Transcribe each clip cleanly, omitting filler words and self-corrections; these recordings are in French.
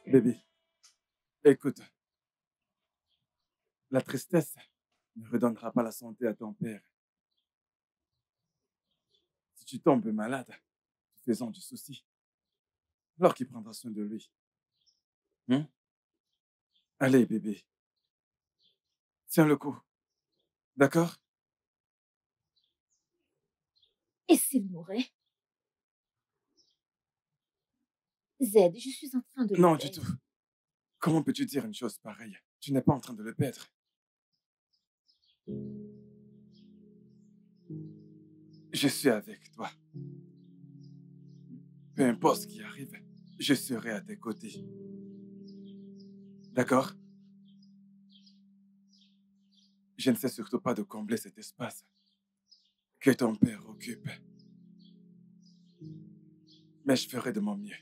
Bébé, écoute, la tristesse ne redonnera pas la santé à ton père. Si tu tombes malade, faisant du souci, alors qu'il prendra soin de lui. Hein? Allez, bébé, tiens le coup, d'accord? Et s'il mourait? Z, je suis en train de le Non, du tout. perdre. Comment peux-tu dire une chose pareille? Tu n'es pas en train de le perdre. Je suis avec toi. Peu importe ce qui arrive, je serai à tes côtés. D'accord? Je ne sais surtout pas de combler cet espace que ton père occupe. Mais je ferai de mon mieux.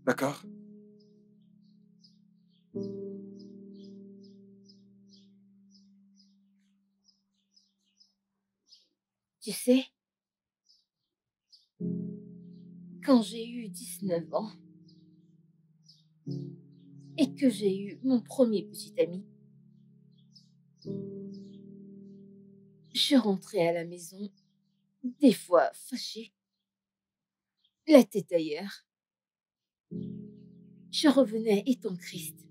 D'accord? Tu sais, quand j'ai eu 19 ans et que j'ai eu mon premier petit ami, je rentrais à la maison, des fois fâchée, la tête ailleurs. Je revenais étant triste.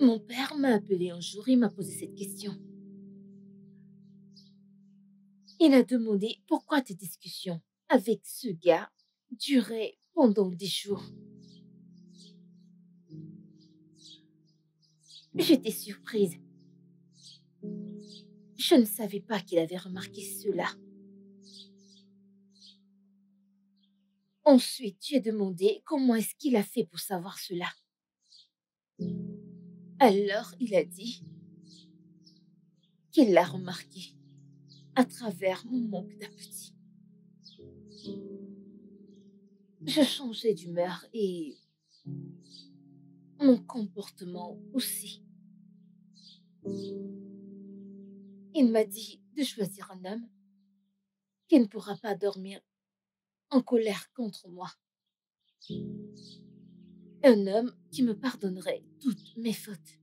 Mon père m'a appelé un jour et m'a posé cette question. Il a demandé pourquoi tes discussions avec ce gars duraient pendant des jours. J'étais surprise. Je ne savais pas qu'il avait remarqué cela. Ensuite, j'ai demandé comment est-ce qu'il a fait pour savoir cela. Alors, il a dit qu'il l'a remarqué à travers mon manque d'appétit. Je changeais d'humeur et mon comportement aussi. Il m'a dit de choisir un homme qui ne pourra pas dormir en colère contre moi. Un homme qui me pardonnerait toutes mes fautes.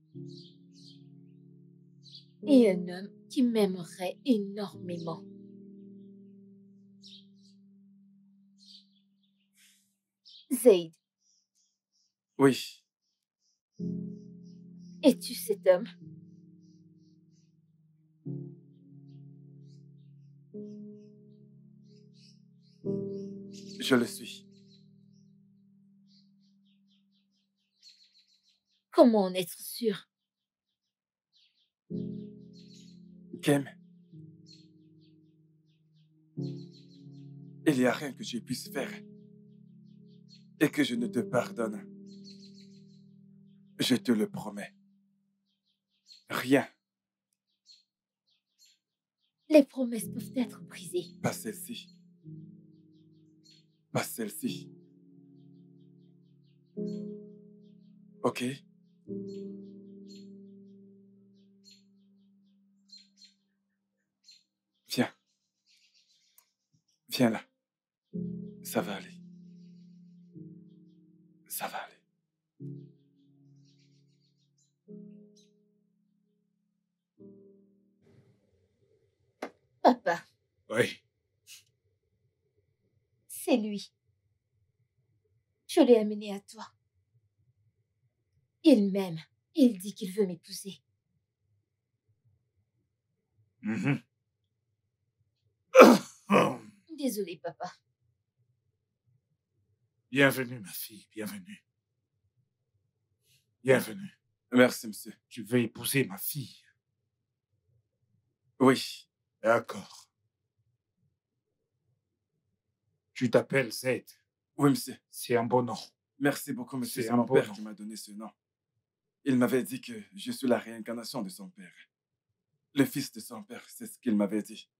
Et un homme qui m'aimerait énormément. Zaid, Oui, es-tu cet homme? je le suis. Comment en être sûr? Kem, il n'y a rien que je puisse faire et que je ne te pardonne. Je te le promets. Rien, Les promesses peuvent être brisées. pas celle-ci. Pas celle-ci. Ok? Viens, viens là. Ça va aller. Ça va aller. Papa, Oui. c'est lui. Je l'ai amené à toi. Il m'aime. Il dit qu'il veut m'épouser. Mhm. Désolé, papa. Bienvenue, ma fille, bienvenue. Bienvenue. Merci, monsieur. Tu veux épouser ma fille? Oui, D'accord. Tu t'appelles Z. oui, monsieur. C'est un bon nom. Merci beaucoup, monsieur. C'est C'est un mon beau père nom. qui m'a donné ce nom. Il m'avait dit que je suis la réincarnation de son père. Le fils de son père, c'est ce qu'il m'avait dit.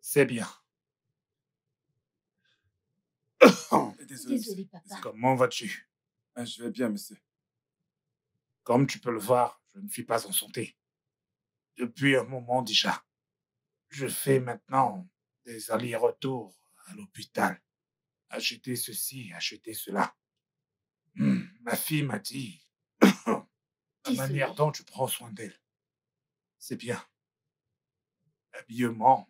C'est bien. Désolé, Désolé, monsieur. papa. Comment vas-tu? Ah, je vais bien, monsieur. Comme tu peux le voir, je ne suis pas en santé. Depuis un moment déjà. Je fais maintenant des allers-retours à l'hôpital. Acheter ceci, acheter cela. Ma fille m'a dit la manière Désolée. dont tu prends soin d'elle, c'est bien. L'habillement,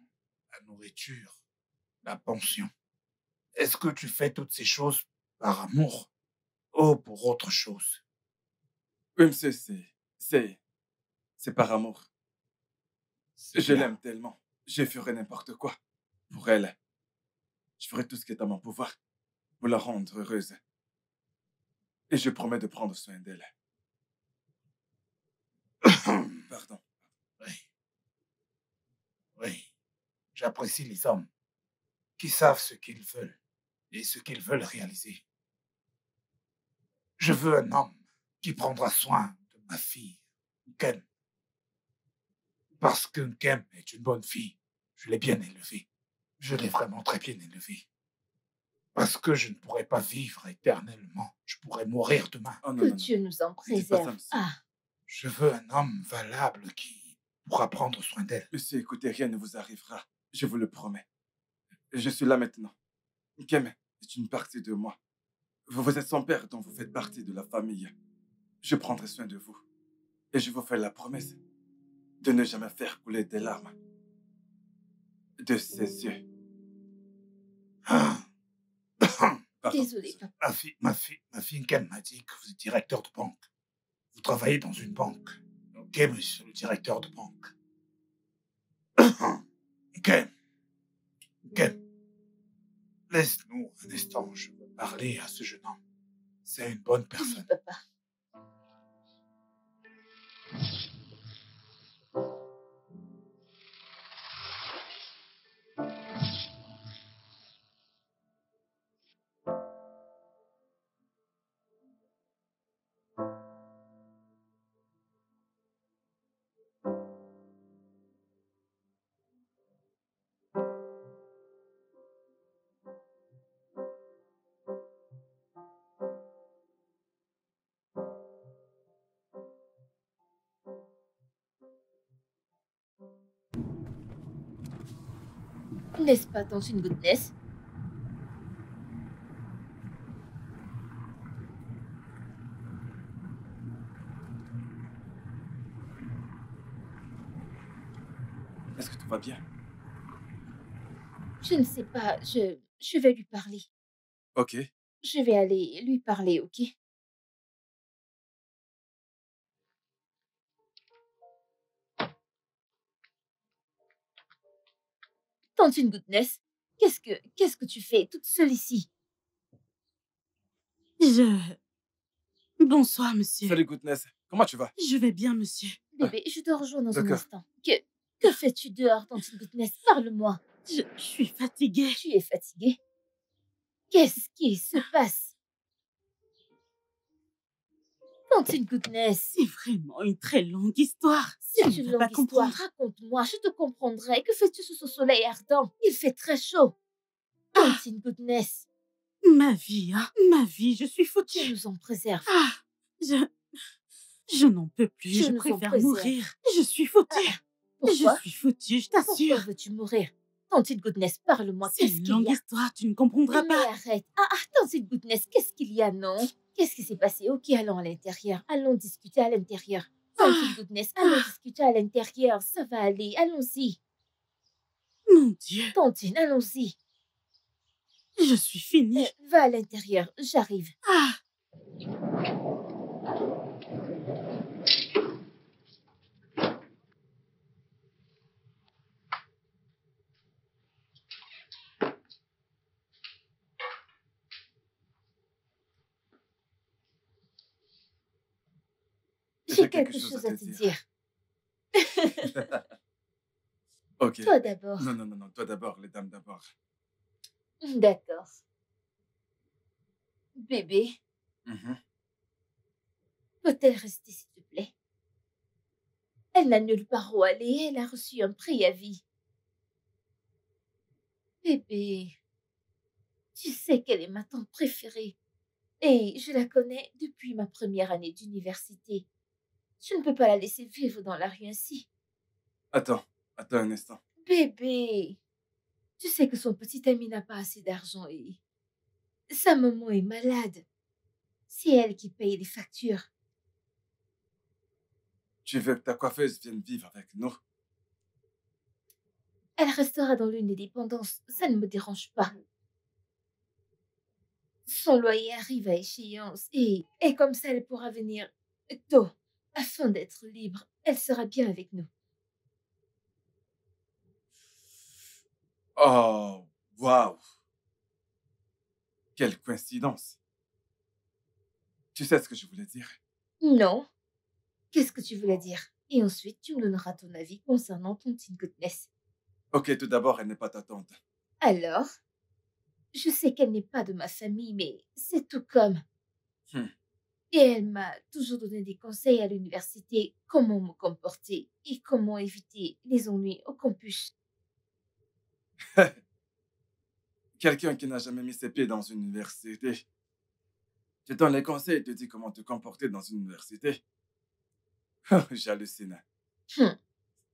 la nourriture, la pension. Est-ce que tu fais toutes ces choses par amour ou pour autre chose? Oui, monsieur, c'est par amour. C'est Je bien. l'aime tellement. Je ferai n'importe quoi pour elle. Je ferai tout ce qui est à mon pouvoir pour la rendre heureuse. Et je promets de prendre soin d'elle. Pardon. Oui, oui. J'apprécie les hommes qui savent ce qu'ils veulent et ce qu'ils veulent réaliser. Je veux un homme qui prendra soin de ma fille, Ken. Parce que Ken est une bonne fille. Je l'ai bien élevée. Je l'ai vraiment très bien élevée. Parce que je ne pourrais pas vivre éternellement. Je pourrais mourir demain. Oh non, Que non, non. Dieu nous en Ne dites pas ça, préserve. monsieur. Ah, Je veux un homme valable qui pourra prendre soin d'elle. Monsieur, écoutez, rien ne vous arrivera. Je vous le promets. Je suis là maintenant. Kem est une partie de moi. Vous êtes son père, dont vous faites partie de la famille. Je prendrai soin de vous. Et je vous fais la promesse de ne jamais faire couler des larmes de ses yeux. Ah. Pardon. désolée, papa. Ma fille Ken m'a dit que vous êtes directeur de banque. Vous travaillez dans une banque. Ok, monsieur le directeur de banque. Ken, Ken, laisse-nous un instant. Je veux parler à ce jeune homme. C'est une bonne Oui, personne. papa. N'est-ce pas dans une goodness? Est-ce que tout va bien? Je ne sais pas, je vais lui parler. Ok. Je vais aller lui parler, ok? Tantine Goodness, qu'est-ce que tu fais toute seule ici? Bonsoir, monsieur. Salut, Goodness. Comment tu vas? Je vais bien, monsieur. Bébé, je te rejoins dans un D'accord. instant. Que fais-tu dehors, Tantine Goodness? Parle-moi. Je suis fatiguée. Tu es fatiguée? Qu'est-ce qui se passe? Tantine Goodness, C'est vraiment une très longue histoire. c'est Tu ne une peux pas longue histoire. comprendre. Raconte-moi, je te comprendrai. Que fais-tu sous ce soleil ardent? Il fait très chaud. Tantine Goodness, Ma vie, hein. Ma vie, je suis Dieu foutue. nous en préserve. Ah, je n'en peux plus. Dieu Je nous en préfère préserve. mourir. Je suis foutue. Je Pourquoi? suis foutue, je Pourquoi t'assure. veux-tu mourir? Tantine Goodness, parle-moi. C'est Qu'est-ce une qu'il longue y a? histoire, tu ne comprendras Mais pas. arrête. Tantine Goodness, qu'est-ce qu'il y a, non? Qu'est-ce qui s'est passé? Ok, allons à l'intérieur. Allons discuter à l'intérieur. Tantine Goodness, allons discuter à l'intérieur. Ça va aller. Allons-y. Mon Dieu, Tantine, allons-y. je suis finie. Va à l'intérieur. J'arrive. Ah, J'ai quelque chose à te dire. Ok. Toi d'abord. Non, non, non, non. Toi d'abord, les dames d'abord. D'accord. Bébé, Mhm. peut-elle rester, s'il te plaît? Elle n'a nulle part où aller. Elle a reçu un préavis. Bébé, tu sais qu'elle est ma tante préférée. Et je la connais depuis ma première année d'université. Je ne peux pas la laisser vivre dans la rue ainsi. Attends un instant. Bébé, Tu sais que son petit ami n'a pas assez d'argent et sa maman est malade. C'est elle qui paye les factures. Tu veux que ta coiffeuse vienne vivre avec nous? Elle restera dans l'une des dépendances, ça ne me dérange pas. Son loyer arrive à échéance et comme ça, elle pourra venir tôt. Afin d'être libre, elle sera bien avec nous. Oh, waouh! Quelle coïncidence! Tu sais ce que je voulais dire? Non. Qu'est-ce que tu voulais dire? Et ensuite, tu me donneras ton avis concernant ton Teen Goodness. Ok, tout d'abord, elle n'est pas ta tante. Alors, je sais qu'elle n'est pas de ma famille, mais c'est tout comme. Hmm. Et elle m'a toujours donné des conseils à l'université, comment me comporter et comment éviter les ennuis au campus. Quelqu'un qui n'a jamais mis ses pieds dans une université. Tu donnes les conseils et te dis comment te comporter dans une université. J'hallucine. Hmm.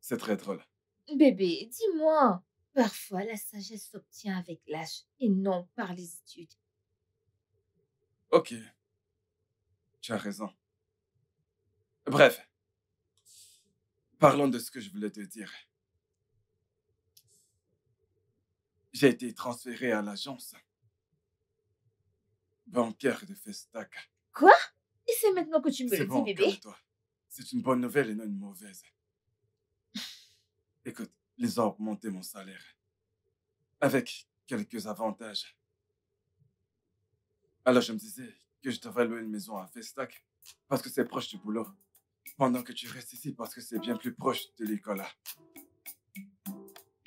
C'est très drôle. Bébé, dis-moi, parfois la sagesse s'obtient avec l'âge et non par les études. Ok, tu as raison. Bref, parlons de ce que je voulais te dire. J'ai été transféré à l'agence bancaire de Festac. Quoi? Et c'est maintenant que tu me C'est le bon, dis, bébé? calme-toi. C'est une bonne nouvelle et non une mauvaise. Écoute, ils ont augmenté mon salaire. Avec quelques avantages. Alors je me disais que je devrais louer une maison à Festac parce que c'est proche du boulot. Pendant que tu restes ici parce que c'est bien plus proche de l'école là.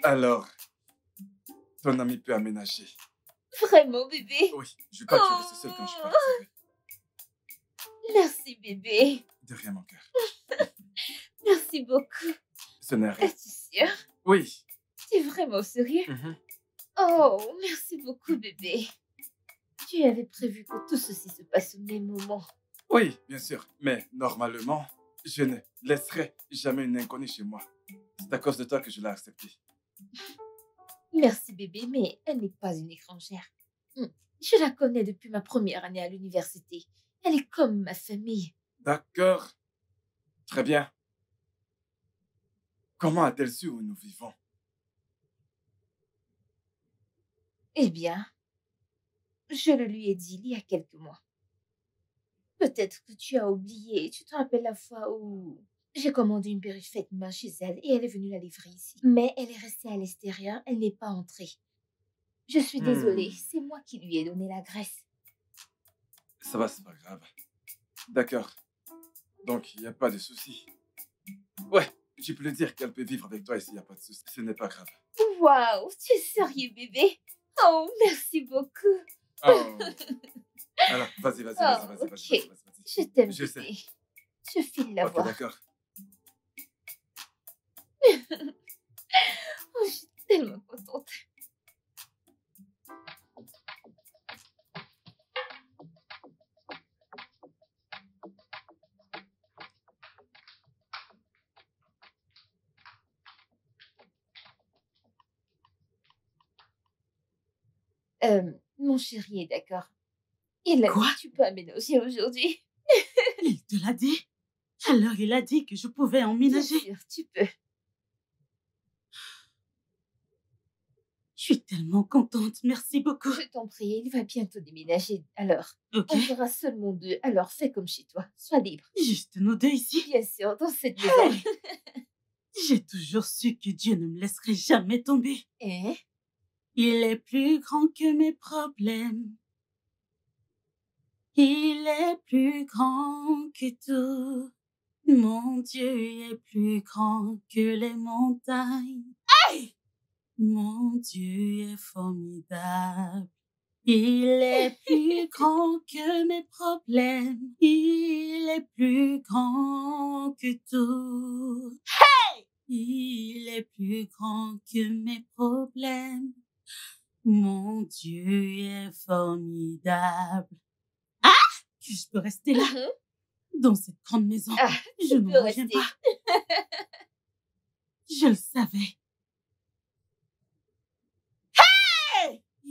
Alors, ton ami peut aménager. Vraiment, bébé? Oui, je veux pas que tu restes seul quand je partirai. Merci, bébé. De rien, mon cœur. Merci beaucoup. Ce n'est rien. Es-tu sûr? Oui. Tu es vraiment sérieux? Mhm. Oh, merci beaucoup, bébé. Tu avais prévu que tout ceci se passe au même moment. Oui, bien sûr. Mais normalement, je ne laisserai jamais une inconnue chez moi. C'est à cause de toi que je l'ai acceptée. Merci, bébé, mais elle n'est pas une étrangère. Je la connais depuis ma première année à l'université. Elle est comme ma famille. D'accord. Très bien. Comment a-t-elle su où nous vivons? Eh bien, je le lui ai dit il y a quelques mois. Peut-être que tu as oublié. Tu te rappelles la fois où j'ai commandé une périphète main chez elle et elle est venue la livrer ici. Mais elle est restée à l'extérieur, elle n'est pas entrée. Je suis désolée, c'est moi qui lui ai donné l'adresse. Ça va, c'est pas grave. D'accord. Donc, il n'y a pas de souci. Ouais, tu peux lui dire qu'elle peut vivre avec toi ici, il n'y a pas de souci. Ce n'est pas grave. Waouh, tu es sérieux, bébé? Oh, merci beaucoup. Oh. Alors, vas-y. Ok. Je t'aime, Je sais. bébé. Je file la Ok, voir. d'accord. Oh, je suis tellement contente. Mon chéri est d'accord. Il a Quoi? dit tu peux aménager aujourd'hui. Il te l'a dit? Alors il a dit que je pouvais Bien emménager. sûr, tu peux. Je suis tellement contente, merci beaucoup. Je t'en prie, il va bientôt déménager. Alors, Ok, on sera seulement deux. Alors, fais comme chez toi. Sois libre. juste nous deux ici. Bien sûr, dans cette maison. J'ai toujours su que Dieu ne me laisserait jamais tomber. Hein? Il est plus grand que mes problèmes. Il est plus grand que tout. Mon Dieu est plus grand que les montagnes. Hey! Mon Dieu est formidable. Il est plus grand que mes problèmes. Il est plus grand que tout. Hey! Il est plus grand que mes problèmes. Mon Dieu est formidable. Ah! Que je peux rester là, dans cette grande maison. Ah, Je tu n'en peux reviens rester. pas. Je le savais.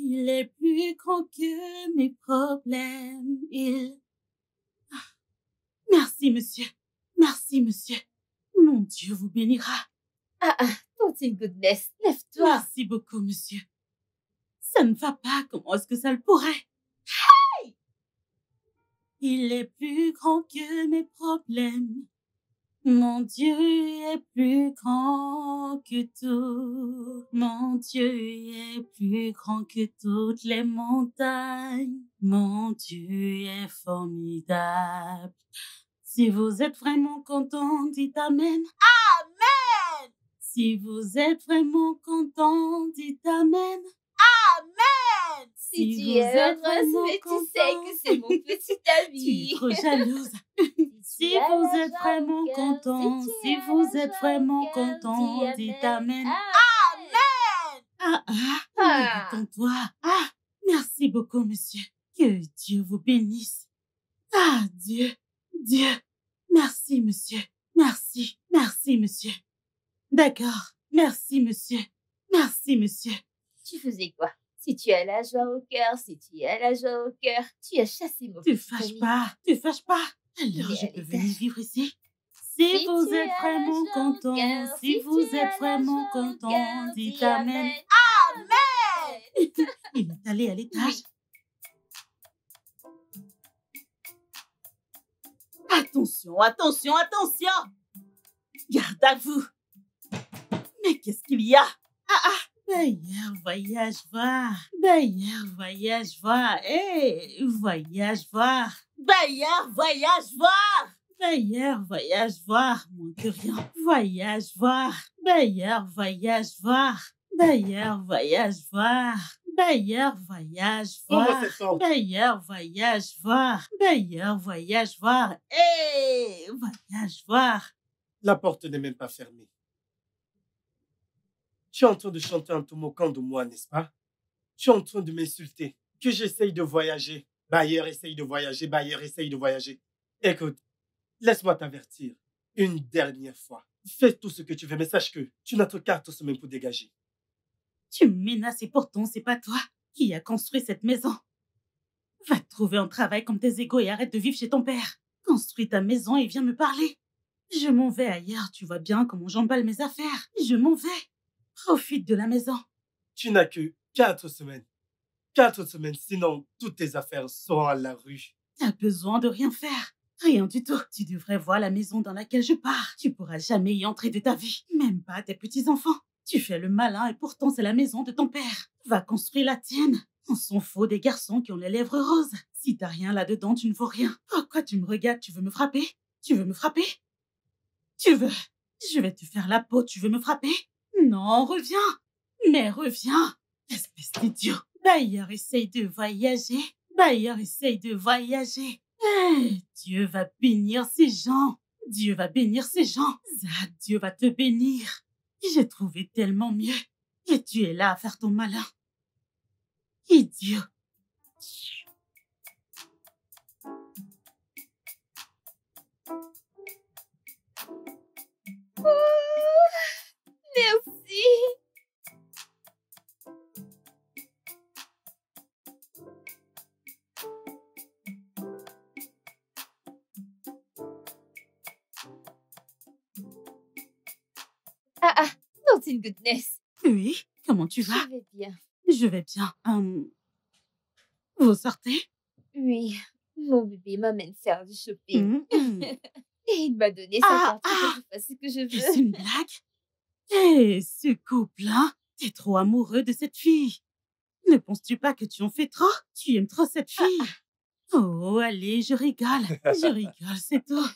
Il est plus grand que mes problèmes. Merci, monsieur. Merci, monsieur. Mon Dieu vous bénira. Don't in goodness. Lève-toi. Merci beaucoup, monsieur. Ça ne va pas. Comment est-ce que ça le pourrait? Hey! Il est plus grand que mes problèmes. Mon Dieu est plus grand que tout. Mon Dieu est plus grand que toutes les montagnes. Mon Dieu est formidable. Si vous êtes vraiment content, dites Amen. Amen! Si vous êtes vraiment content, dites Amen. Amen! Si tu es heureuse, mais tu sais que c'est mon petit ami. Tu es trop jalouse. Si vous êtes vraiment content, si vous êtes vraiment content, dites Amen. Amen! Détends-toi. Merci beaucoup, monsieur. Que Dieu vous bénisse. Dieu. Merci, monsieur. Merci, monsieur. D'accord. Merci, monsieur. Merci, monsieur. Tu faisais quoi? Si tu as la joie au cœur, tu as chassé mon Te petit fâche ami. pas. Alors, je peux venir vivre ici? Si vous êtes vraiment content, si vous êtes vraiment content, dites Amen. Amen! Il est allé à l'étage. Attention! Garde à vous! Mais qu'est-ce qu'il y a? D'ailleurs, voyage voir. Hey, voyage voir. D'ailleurs, voyage voir. Moins que rien. Voyage voir. D'ailleurs, voyage voir. Ouvre cette porte. D'ailleurs, voyage voir. Hey, voyage voir. La porte n'est même pas fermée. Tu es en train de chanter en te moquant de moi, n'est-ce pas? Tu es en train de m'insulter. Que j'essaye de voyager. Bailleur essaye de voyager. Écoute, laisse-moi t'avertir. Une dernière fois. Fais tout ce que tu veux, mais sache que tu n'as que 4 semaines pour dégager. Tu me menaces et pourtant, c'est pas toi qui as construit cette maison. Va te trouver un travail comme tes égaux et arrête de vivre chez ton père. Construis ta maison et viens me parler. Je m'en vais ailleurs, tu vois bien comment j'emballe mes affaires. Je m'en vais. Profite de la maison. Tu n'as que 4 semaines. 4 semaines, sinon toutes tes affaires seront à la rue. T'as besoin de rien faire. Rien du tout. Tu devrais voir la maison dans laquelle je pars. Tu pourras jamais y entrer de ta vie. Même pas tes petits-enfants. Tu fais le malin et pourtant c'est la maison de ton père. Va construire la tienne. On s'en fout des garçons qui ont les lèvres roses. Si t'as rien là-dedans, tu ne vaux rien. Pourquoi tu me regardes? Tu veux me frapper? Je vais te faire la peau. Tu veux me frapper? Non, reviens. Mais reviens. Espèce d'idiot. D'ailleurs, essaye de voyager. Hey, Dieu va bénir ces gens. Zad, Dieu va te bénir. J'ai trouvé tellement mieux. Et tu es là à faire ton malin. Idiot. Merci. Don't in goodness. Oui, comment tu vas? Je vais bien. Je vais bien. Vous sortez? Oui, mon bébé m'amène faire du shopping. Et il m'a donné sa carte pour que je fasse ce que je veux. C'est une blague? Hé, ce couple-là, t'es trop amoureux de cette fille. Ne penses-tu pas que tu en fais trop? Tu aimes trop cette fille. Oh, allez, je rigole, c'est tout.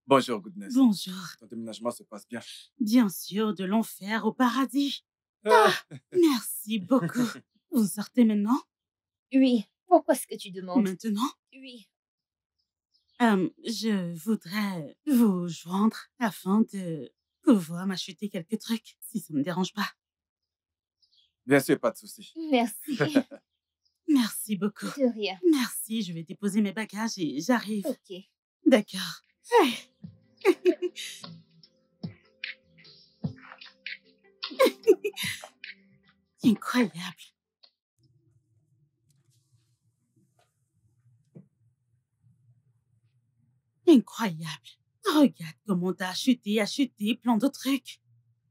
Bonjour, Goodness. Bonjour. Ton déménagement se passe bien. Bien sûr, de l'enfer au paradis. Merci beaucoup. Vous sortez maintenant? Oui, pourquoi est-ce que tu demandes? Maintenant? Oui. Je voudrais vous joindre afin de pouvoir m'acheter quelques trucs, si ça ne me dérange pas. Bien sûr, pas de souci. Merci. Merci beaucoup. De rien. Merci, je vais déposer mes bagages et j'arrive. Ok. D'accord. Incroyable. Incroyable. Regarde comment t'as acheté plein de trucs.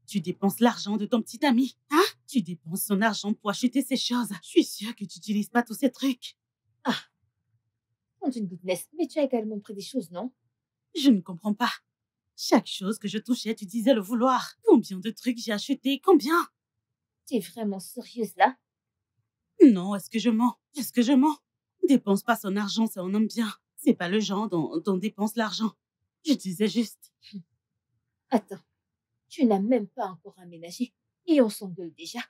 Tu dépenses l'argent de ton petit ami, hein? Tu dépenses son argent pour acheter ces choses. Je suis sûre que tu n'utilises pas tous ces trucs. Tantine Goodness, mais tu as également pris des choses, non? Je ne comprends pas. Chaque chose que je touchais, tu disais le vouloir. Combien de trucs j'ai acheté? Combien? Tu es vraiment sérieuse là? Non, est-ce que je mens? Est-ce que je mens? Dépense pas son argent, ça en aime bien. C'est pas le genre dont on dépense l'argent. Je disais juste. Attends, tu n'as même pas encore aménagé et on s'engueule déjà.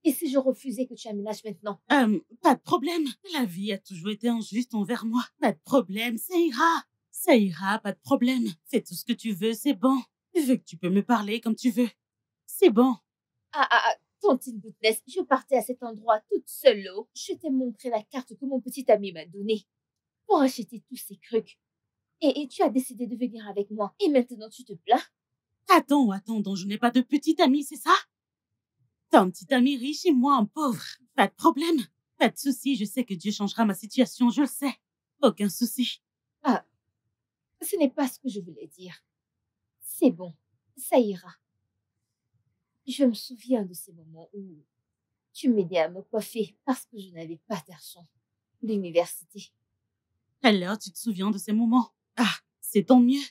Et si je refusais que tu aménages maintenant? Pas de problème. La vie a toujours été injuste envers moi. Pas de problème, ça ira. Ça ira, pas de problème. Fais tout ce que tu veux, c'est bon. Vu que tu peux me parler comme tu veux. C'est bon. Tantine Goodness, je partais à cet endroit toute seule. Je t'ai montré la carte que mon petit ami m'a donnée pour acheter tous ces trucs. Et tu as décidé de venir avec moi. Et maintenant, tu te plains? Attends, donc je n'ai pas de petit ami, c'est ça? T'as un petit ami riche et moi un pauvre. Pas de problème. Pas de souci, je sais que Dieu changera ma situation, je le sais. Aucun souci. Ce n'est pas ce que je voulais dire. C'est bon, ça ira. Je me souviens de ces moments où tu m'aidais à me coiffer parce que je n'avais pas d'argent. L'université. Alors, tu te souviens de ces moments? C'est tant mieux.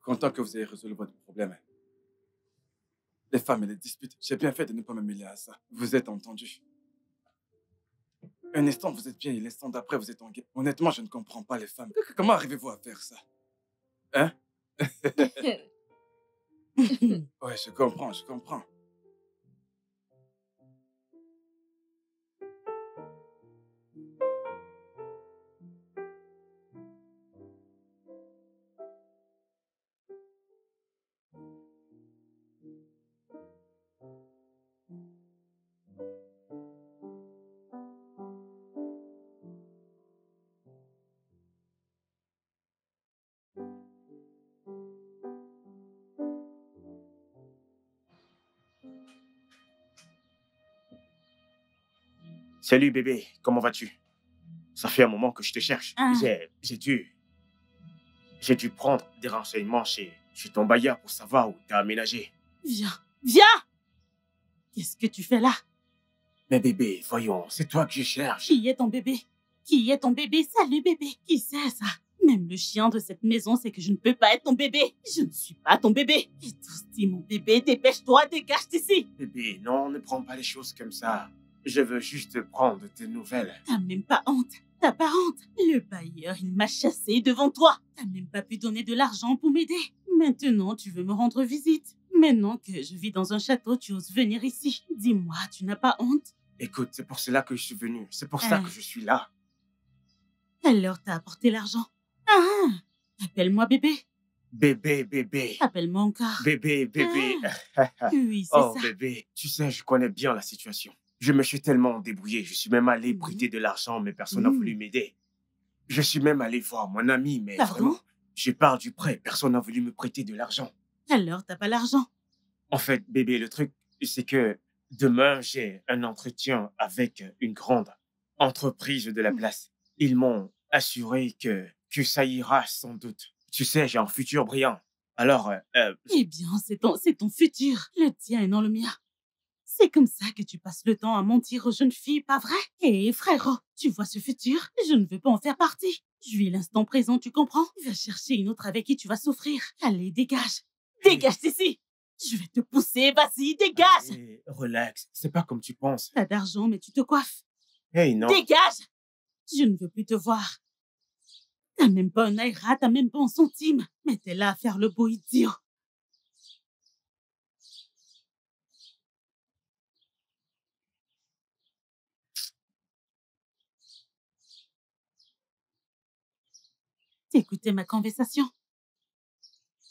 Content que vous ayez résolu votre problème. Les femmes et les disputes, j'ai bien fait de ne pas me mêler à ça. Vous êtes entendus. Un instant, vous êtes bien et l'instant d'après, vous êtes en guerre. Honnêtement, je ne comprends pas les femmes. Comment arrivez-vous à faire ça? Hein? Ouais, je comprends. Salut bébé, comment vas-tu? Ça fait un moment que je te cherche. J'ai dû prendre des renseignements chez ton bailleur pour savoir où t'as aménagé. Viens! Qu'est-ce que tu fais là? Mais bébé, voyons, c'est toi que je cherche. Qui est ton bébé? Salut bébé. Qui c'est ça? Même le chien de cette maison sait que je ne peux pas être ton bébé. Je ne suis pas ton bébé. Et tous dit mon bébé, dépêche-toi, dégage d'ici. Bébé, non, ne prends pas les choses comme ça. Je veux juste prendre tes nouvelles. T'as même pas honte. T'as pas honte. Le bailleur, il m'a chassé devant toi. T'as même pas pu donner de l'argent pour m'aider. Maintenant, tu veux me rendre visite. Maintenant que je vis dans un château, tu oses venir ici. Dis-moi, tu n'as pas honte? Écoute, c'est pour cela que je suis venu. C'est pour ça que je suis là. Alors, t'as apporté l'argent. Appelle-moi bébé. Bébé. Appelle-moi encore. Bébé. Oui, c'est ça. ça. Bébé, tu sais, je connais bien la situation. Je me suis tellement débrouillé. Je suis même allé prêter de l'argent, mais personne n'a voulu m'aider. Je suis même allé voir mon ami, mais vraiment, je parle du prêt. Personne n'a voulu me prêter de l'argent. Alors, t'as pas l'argent? En fait, bébé, le truc, c'est que demain, j'ai un entretien avec une grande entreprise de la place. Ils m'ont assuré que ça ira sans doute. Tu sais, j'ai un futur brillant. Alors, Eh bien, c'est ton futur. Le tien et non le mien. C'est comme ça que tu passes le temps à mentir aux jeunes filles, pas vrai? Eh, frérot, tu vois ce futur? Je ne veux pas en faire partie. Je vis l'instant présent, tu comprends? Va chercher une autre avec qui tu vas souffrir. Allez, dégage. Dégage d'ici. Je vais te pousser, vas-y, dégage. Allez, relax, c'est pas comme tu penses. T'as d'argent, mais tu te coiffes. Hey, non. Dégage. Je ne veux plus te voir. T'as même pas un naira, t'as même pas un centime. Mais t'es là à faire le beau idiot. T'écoutais ma conversation?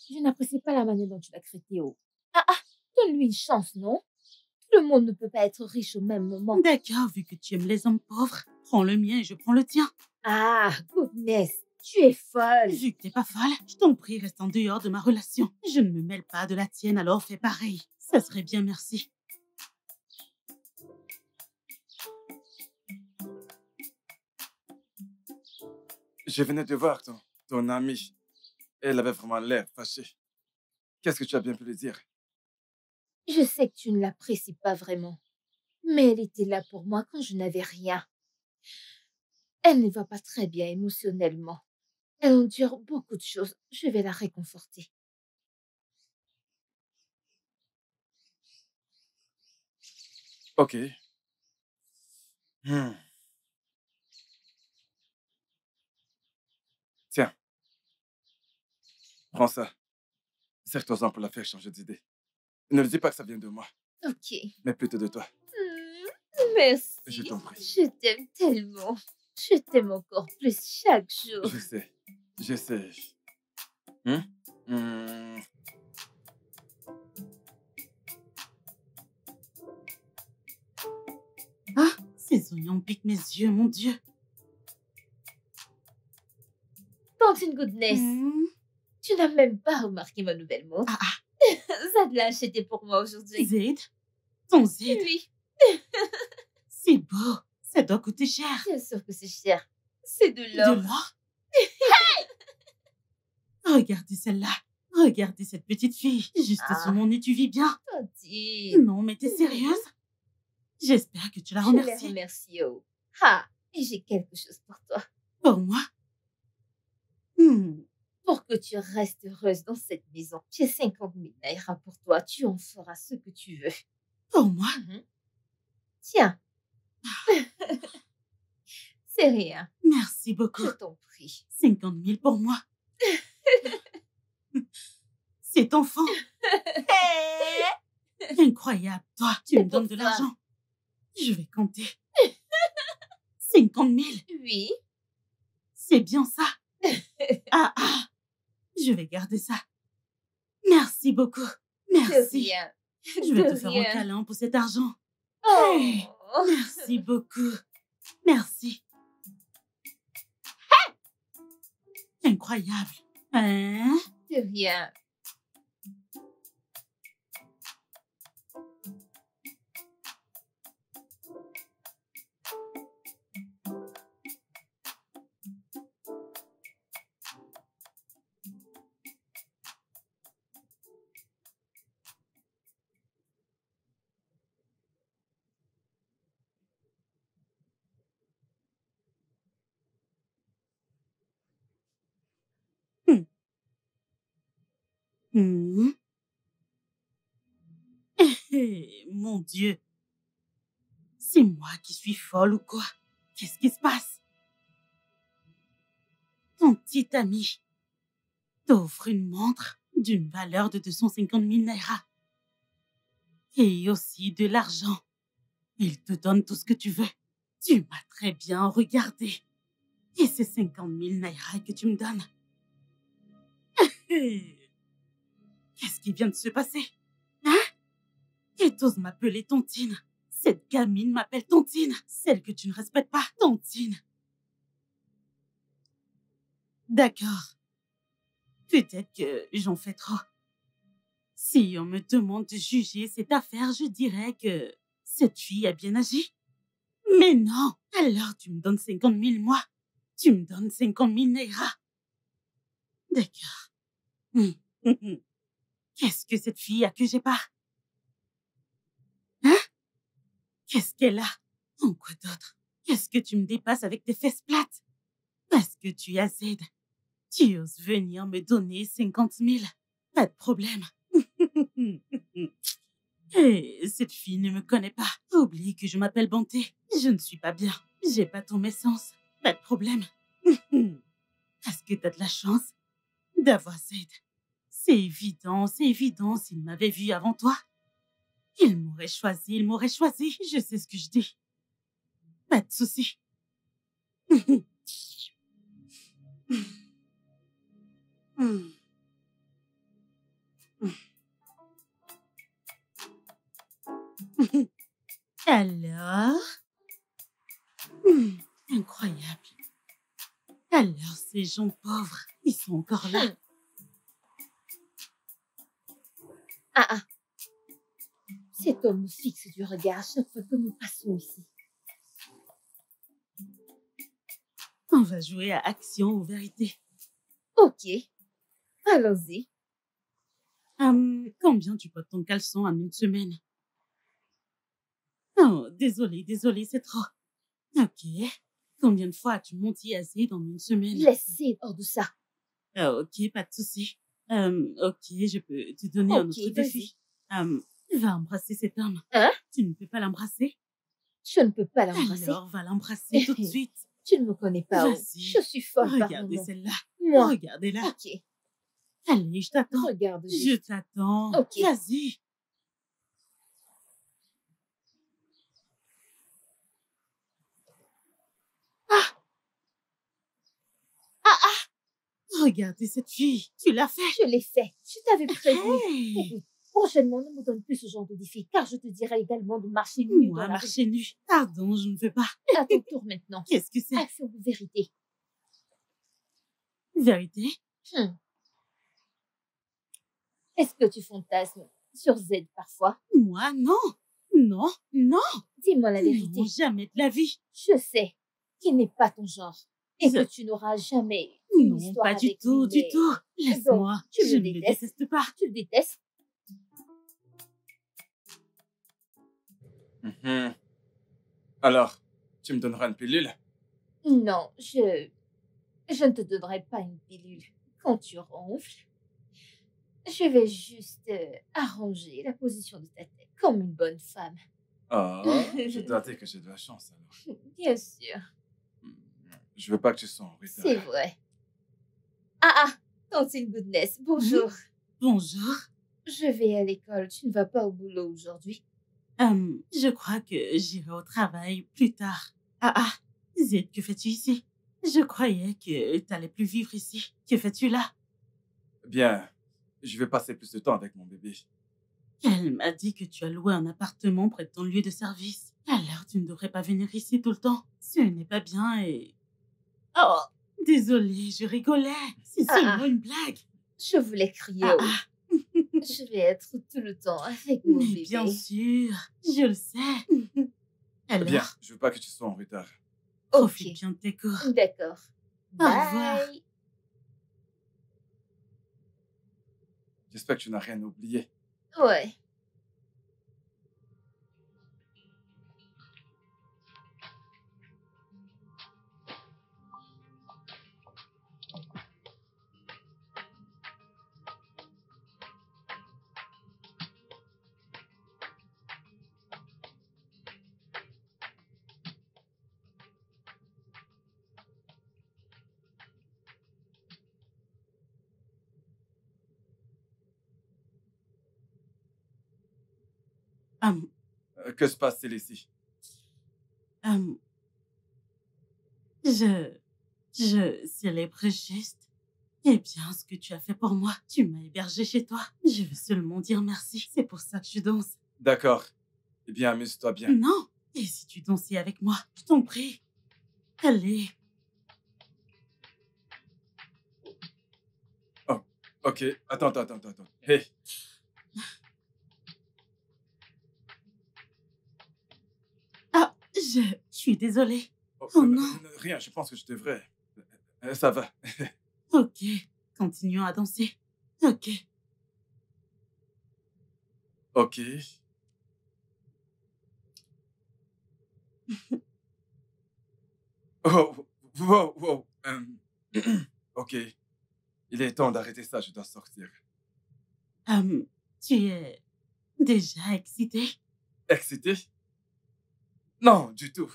Je n'apprécie pas la manière dont tu l'as traité. Donne-lui une chance, non? Tout le monde ne peut pas être riche au même moment. D'accord, vu que tu aimes les hommes pauvres, prends le mien et je prends le tien. Goodness, tu es folle. Vu que t'es pas folle, je t'en prie, reste en dehors de ma relation. Je ne me mêle pas de la tienne, alors fais pareil. Ça serait bien, merci. Je venais de voir ton amie. Elle avait vraiment l'air fâchée. Qu'est-ce que tu as bien pu lui dire? Je sais que tu ne l'apprécies pas vraiment, mais elle était là pour moi quand je n'avais rien. Elle ne va pas très bien émotionnellement. Elle endure beaucoup de choses. Je vais la réconforter. Ok. Hmm. Tiens, prends ça. Serre-toi-en pour la faire changer d'idée. Ne lui dis pas que ça vient de moi, Ok. mais plutôt de toi. Merci. Je t'en prie. Je t'aime tellement. Je t'aime encore plus chaque jour. Je sais. Je sais. Hmm? Hmm. Ah, ces oignons piquent mes yeux, mon Dieu. Tantine Goodness, tu n'as même pas remarqué ma nouvelle montre. Zad l'a acheté pour moi aujourd'hui. Zaid? Ton Zaid? Oui, C'est beau. Ça doit coûter cher. bien sûr que c'est cher. C'est de De l'or. l'or? Regardez celle-là. Regardez cette petite fille. Juste sur mon nez, tu vis bien. Tantine. Non, mais t'es sérieuse? J'espère que tu la Je les remercies. remercie, oh. Ah, et j'ai quelque chose pour toi. Pour moi? Pour que tu restes heureuse dans cette maison. J'ai 50 000 naira pour toi. Tu en feras ce que tu veux. Pour moi? Tiens. C'est rien. Merci beaucoup. Je t'en prie. 50 000 pour moi. C'est enfant. Incroyable. Toi, tu me donnes de l'argent. Je vais compter. 50 000. Oui. C'est bien ça. Je vais garder ça. Merci beaucoup. Merci. De rien. Je vais te faire un câlin pour cet argent. Hey, merci beaucoup. Merci. Incroyable. Hein? De rien. Mon Dieu. C'est moi qui suis folle ou quoi? Qu'est-ce qui se passe? Ton petit ami t'offre une montre d'une valeur de 250 000 naira. Et aussi de l'argent. Il te donne tout ce que tu veux. Tu m'as très bien regardé. Et c'est 50 000 naira que tu me donnes. Qu'est-ce qui vient de se passer? Hein? Et t'oses m'appeler Tontine. Cette gamine m'appelle Tontine. Celle que tu ne respectes pas, Tontine. D'accord. Peut-être que j'en fais trop. Si on me demande de juger cette affaire, je dirais que cette fille a bien agi. Mais non. Alors tu me donnes 50 000 moi. Tu me donnes 50 000 naira. D'accord. Qu'est-ce que cette fille a que j'ai pas? Hein? Qu'est-ce qu'elle a? En quoi d'autre? Qu'est-ce que tu me dépasses avec tes fesses plates? Parce que tu as Z. Tu oses venir me donner 50 000. Pas de problème. Et cette fille ne me connaît pas. Oublie que je m'appelle Bonté. Je ne suis pas bien. J'ai pas tous mes sens. Pas de problème. Parce que t'as de la chance d'avoir Z. C'est évident s'il m'avait vu avant toi. Il m'aurait choisi. Je sais ce que je dis. Pas de souci. Alors? Incroyable. Alors, ces gens pauvres, ils sont encore là. Cet homme nous fixe du regard chaque fois que nous passons ici. En va jouer à action ou vérité. Ok, allons-y. Combien tu portes ton caleçon en une semaine? Oh, désolé, c'est trop. Ok. Combien de fois as-tu monté assez dans une semaine? Laisse Zed hors de ça. Ok, pas de souci. Ok, je peux te donner un Ok, autre vas-y. défi. Va embrasser cet homme. Hein? Tu ne peux pas l'embrasser? Je ne peux pas l'embrasser. Alors, va l'embrasser tout de suite. Tu ne me connais pas. Oh. Vas-y. Je suis folle par Regardez moment. celle-là. Moi. Regardez-la. Ok, Allez, je t'attends. regarde Je juste. t'attends. Ok. Vas-y. Regardez cette fille. Tu l'as fait. Je l'ai fait. Je t'avais prévenu. Hey. Écoute, prochainement, ne me donne plus ce genre de défi, car je te dirai également de marcher nu dans Moi, la rue. marcher nu. Pardon, je ne veux pas. À ton tour maintenant. Qu'est-ce que c'est? Action de vérité. Vérité? Est-ce que tu fantasmes sur Z parfois? Moi, non. Non, non. Dis-moi la vérité. Non, jamais de la vie. Je sais qu'il n'est pas ton genre et Je- que tu n'auras jamais une Non, histoire pas du avec tout, lui, du mais tout. Laisse-moi. tu le Je ne le détestes. déteste pas. Tu le détestes. Mhm. Alors, tu me donneras une pilule? Non, je ne te donnerai pas une pilule. Quand tu ronfles, je vais juste arranger la position de ta tête comme une bonne femme. Ah, je dois dire que j'ai de la chance alors. Bien sûr, Je veux pas que tu sois en retard. c'est vrai. Ah, Tantine Goodness, bonjour. Bonjour. Je vais à l'école, tu ne vas pas au boulot aujourd'hui? Je crois que j'irai au travail plus tard. Zed, que fais-tu ici? Je croyais que t'allais plus vivre ici. Que fais-tu là? Bien, je vais passer plus de temps avec mon bébé. Elle m'a dit que tu as loué un appartement près de ton lieu de service. Alors tu ne devrais pas venir ici tout le temps. Ce n'est pas bien et... Oh, désolée, je rigolais. C'est seulement une blague. Je voulais crier. Je vais être tout le temps avec mon Mais bébé. bien sûr, je le sais. Alors, Bien, je veux pas que tu sois en retard. profite Ok, bien de tes cours. d'accord. Au revoir. Bye. J'espère que tu n'as rien oublié. Ouais. Hum, Que se passe-t-il ici? Je célèbre juste. Eh bien, ce que tu as fait pour moi, tu m'as hébergé chez toi. Je veux seulement dire merci. C'est pour ça que je danse. D'accord. Eh bien, amuse-toi bien. Non. Et si tu dansais avec moi, je t'en prie. Allez. Ok, attends. Hey, Je suis désolée. oh, Oh non. Rien, je pense que je devrais. Ça va. Ok. Continuons à danser. Ok. Ok. Oh, wow. Ok. Il est temps d'arrêter ça, je dois sortir. Tu es déjà excitée? Excité? Non, du tout.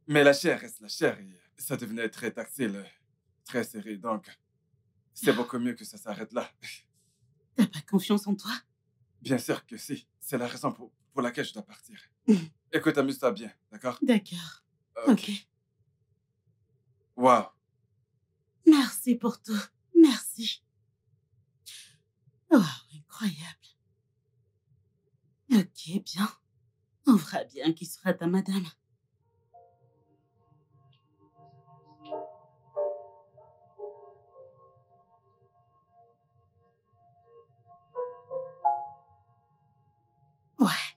Mais la chair reste la chair et ça devenait très tactile, très serré, donc c'est beaucoup mieux que ça s'arrête là. T'as pas confiance en toi? Bien sûr que si, c'est la raison pour laquelle je dois partir. Écoute, amuse-toi bien, d'accord? D'accord. Ok. Ok. Wow. Merci pour tout. Merci. Oh, incroyable. Ok, bien. On verra bien qui sera ta madame. Ouais.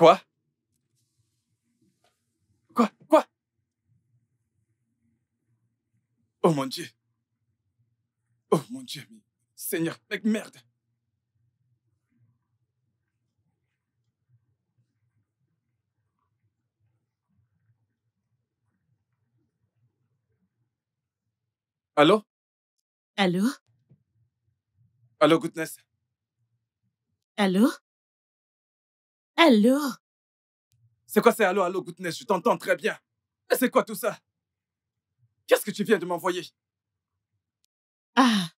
Quoi? Quoi? Oh mon Dieu. Oh mon Dieu, mais Seigneur, mec, merde. Allô? Allô? Allô, Goodness? Allô? Allô? C'est quoi c'est allô, Goodness? Je t'entends très bien. Mais c'est quoi tout ça? Qu'est-ce que tu viens de m'envoyer? Ah,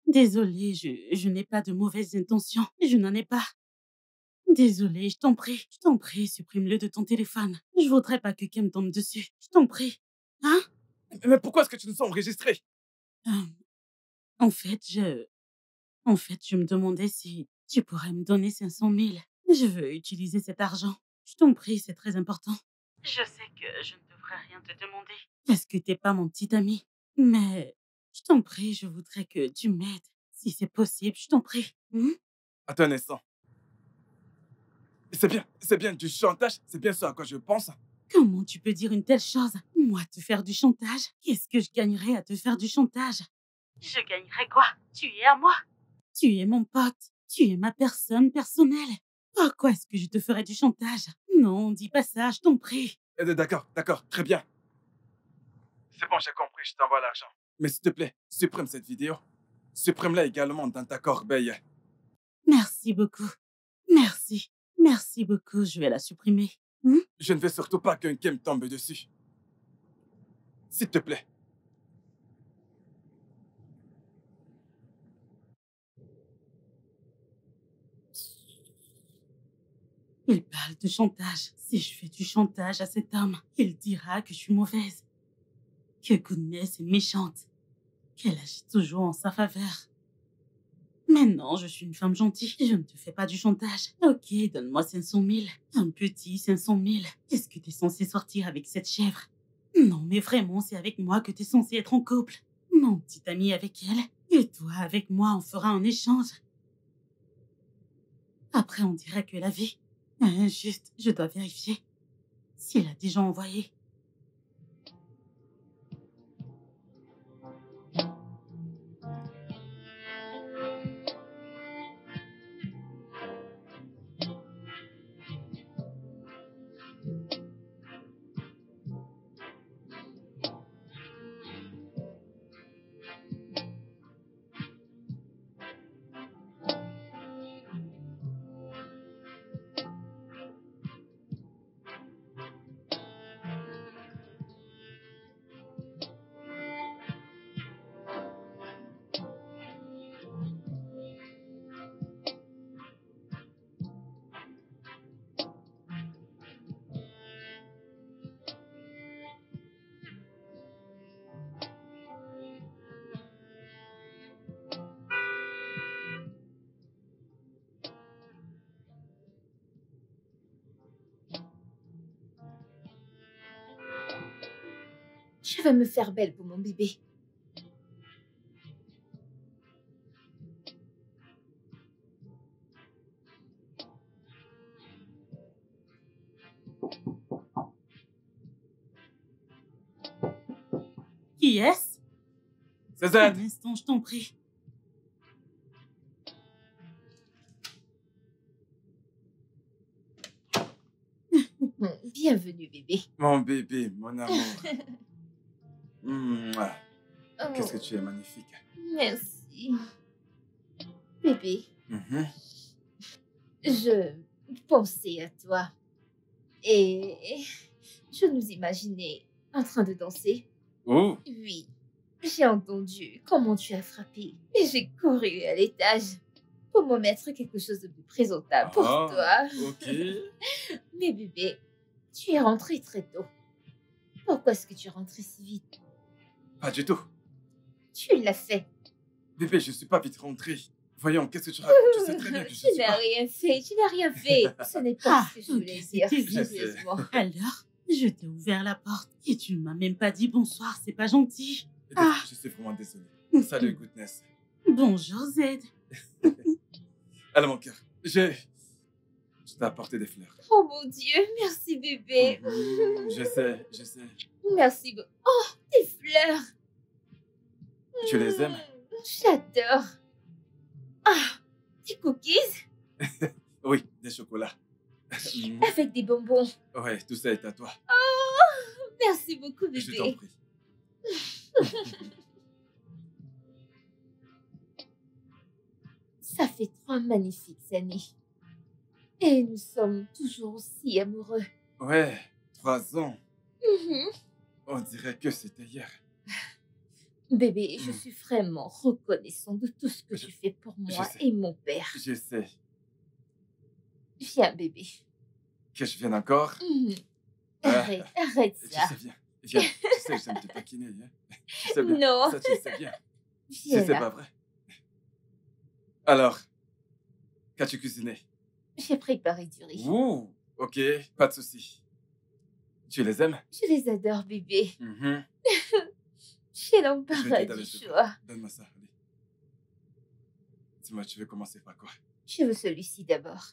désolée, je n'ai pas de mauvaises intentions. Je n'en ai pas. Désolée, je t'en prie, supprime-le de ton téléphone. Je voudrais pas que Kem tombe dessus. Je t'en prie. Hein? Mais pourquoi est-ce que tu nous as enregistrés? Euh, en fait, je me demandais si tu pourrais me donner 500 000. Je veux utiliser cet argent. Je t'en prie, c'est très important. Je sais que je ne devrais rien te demander parce que t'es pas mon petit ami. Mais je t'en prie, je voudrais que tu m'aides. Si c'est possible, je t'en prie. Attends un instant. C'est bien du chantage, c'est bien ça à quoi je pense. Comment tu peux dire une telle chose? Moi, te faire du chantage? Qu'est-ce que je gagnerais à te faire du chantage? Je gagnerais quoi? Tu es à moi. Tu es mon pote. Tu es ma personne personnelle. Pourquoi est-ce que je te ferais du chantage? Non, dis pas ça, je t'en prie. D'accord, très bien. C'est bon, j'ai compris, je t'envoie l'argent. Mais s'il te plaît, supprime cette vidéo. Supprime-la également dans ta corbeille. Merci beaucoup. Merci. Merci beaucoup, je vais la supprimer. Je ne veux surtout pas qu'un game tombe dessus. S'il te plaît. Il parle de chantage. Si je fais du chantage à cet homme, il dira que je suis mauvaise. Que Goodness est méchante. Qu'elle agit toujours en sa faveur. Mais non, je suis une femme gentille. Je ne te fais pas du chantage. Ok, donne-moi 500 000. Un petit 500 000. Est-ce que t'es censé sortir avec cette chèvre? Non, mais vraiment, c'est avec moi que t'es censé être en couple. Mon petit ami avec elle. Et toi, avec moi, on fera un échange. Après, on dirait que la vie... Juste, je dois vérifier. S'il a déjà envoyé. Je vais me faire belle pour mon bébé. Qui est-ce? C'est Un Z. instant, je t'en prie. Bienvenue, bébé. Mon bébé, mon amour. Mouah. Oh, Qu'est-ce que tu es magnifique. merci. Bébé, Mhm. je pensais à toi. Et je nous imaginais en train de danser. Oh, Oui, j'ai entendu comment tu as frappé. Et j'ai couru à l'étage pour me mettre quelque chose de plus présentable pour Ah, toi. ok. Mais bébé, tu es rentré très tôt. Pourquoi est-ce que tu es rentré si vite? Pas du tout. Tu l'as fait. Bébé, je suis pas vite rentré. Voyons, qu'est-ce que tu racontes? Tu sais très bien que je Tu suis n'as pas... rien fait, tu n'as rien fait. Ce n'est pas ce que je ok, voulais dire, c'était juste. sérieusement. Alors, je t'ai ouvert la porte et tu ne m'as même pas dit bonsoir, c'est pas gentil. Je suis vraiment désolé. Salut, Goodness. Bonjour Z. Alors, mon cœur, Je t'ai apporté des fleurs. Oh mon Dieu, merci bébé. Je sais, je sais. Merci beaucoup. Oh, tes fleurs. Tu les aimes? J'adore. Ah, des cookies Oui, des chocolats. avec des bonbons. Ouais, tout ça est à toi. Oh, merci beaucoup Je t'en bébé. prie. Ça fait 3 magnifiques années. Et nous sommes toujours aussi amoureux. Ouais, 3 ans. Mhm. On dirait que c'était hier. Bébé, je suis vraiment reconnaissant de tout ce que Je- tu fais pour moi sais. et mon père. Je sais. Viens bébé. Que je vienne encore? Mhm. Ah, Arrête Tu ça. sais bien. Viens. Tu sais que j'aime te taquiner. Hein? Tu sais bien. Non. Ça, tu le sais bien. Si Viens c'est là. pas vrai. Alors, qu'as-tu cuisiné? J'ai préparé du riz. Ouh, ok, pas de souci. Tu les aimes? Je les adore bébé. Mhm. J'ai Je vais l'embarras t'aider du avec ce choix. plat. Donne-moi ça, allez. Dis-moi, tu veux commencer par quoi? Je veux celui-ci d'abord.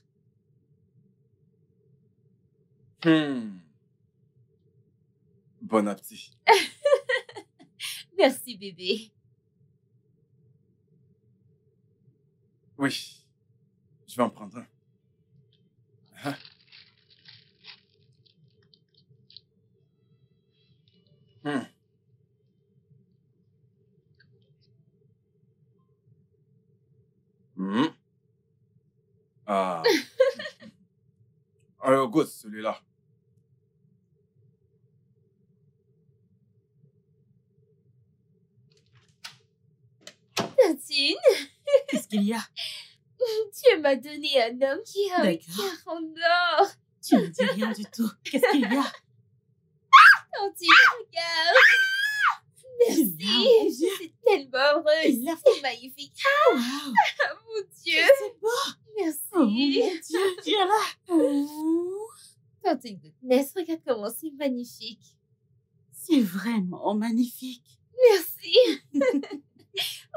Bon appétit. Merci bébé. Oui, je vais en prendre un. Hein? Hmm. Hmm. Ah. Alors, goûte celui-là. Tantine, Qu'est-ce qu'il y a? tu m'as donné un homme qui a un D'accord. cœur en or. Tu ne dis rien du tout. Qu'est-ce qu'il y a? Tantine, regarde. Merci. Il a, mon Je Dieu. suis tellement heureuse. Il l'a C'est magnifique. Waouh! Ah, mon Dieu. C'est beau! Merci. Oh mon Dieu, viens là! Oh, Tantine Goodness, regarde comment c'est magnifique. c'est vraiment magnifique. Merci.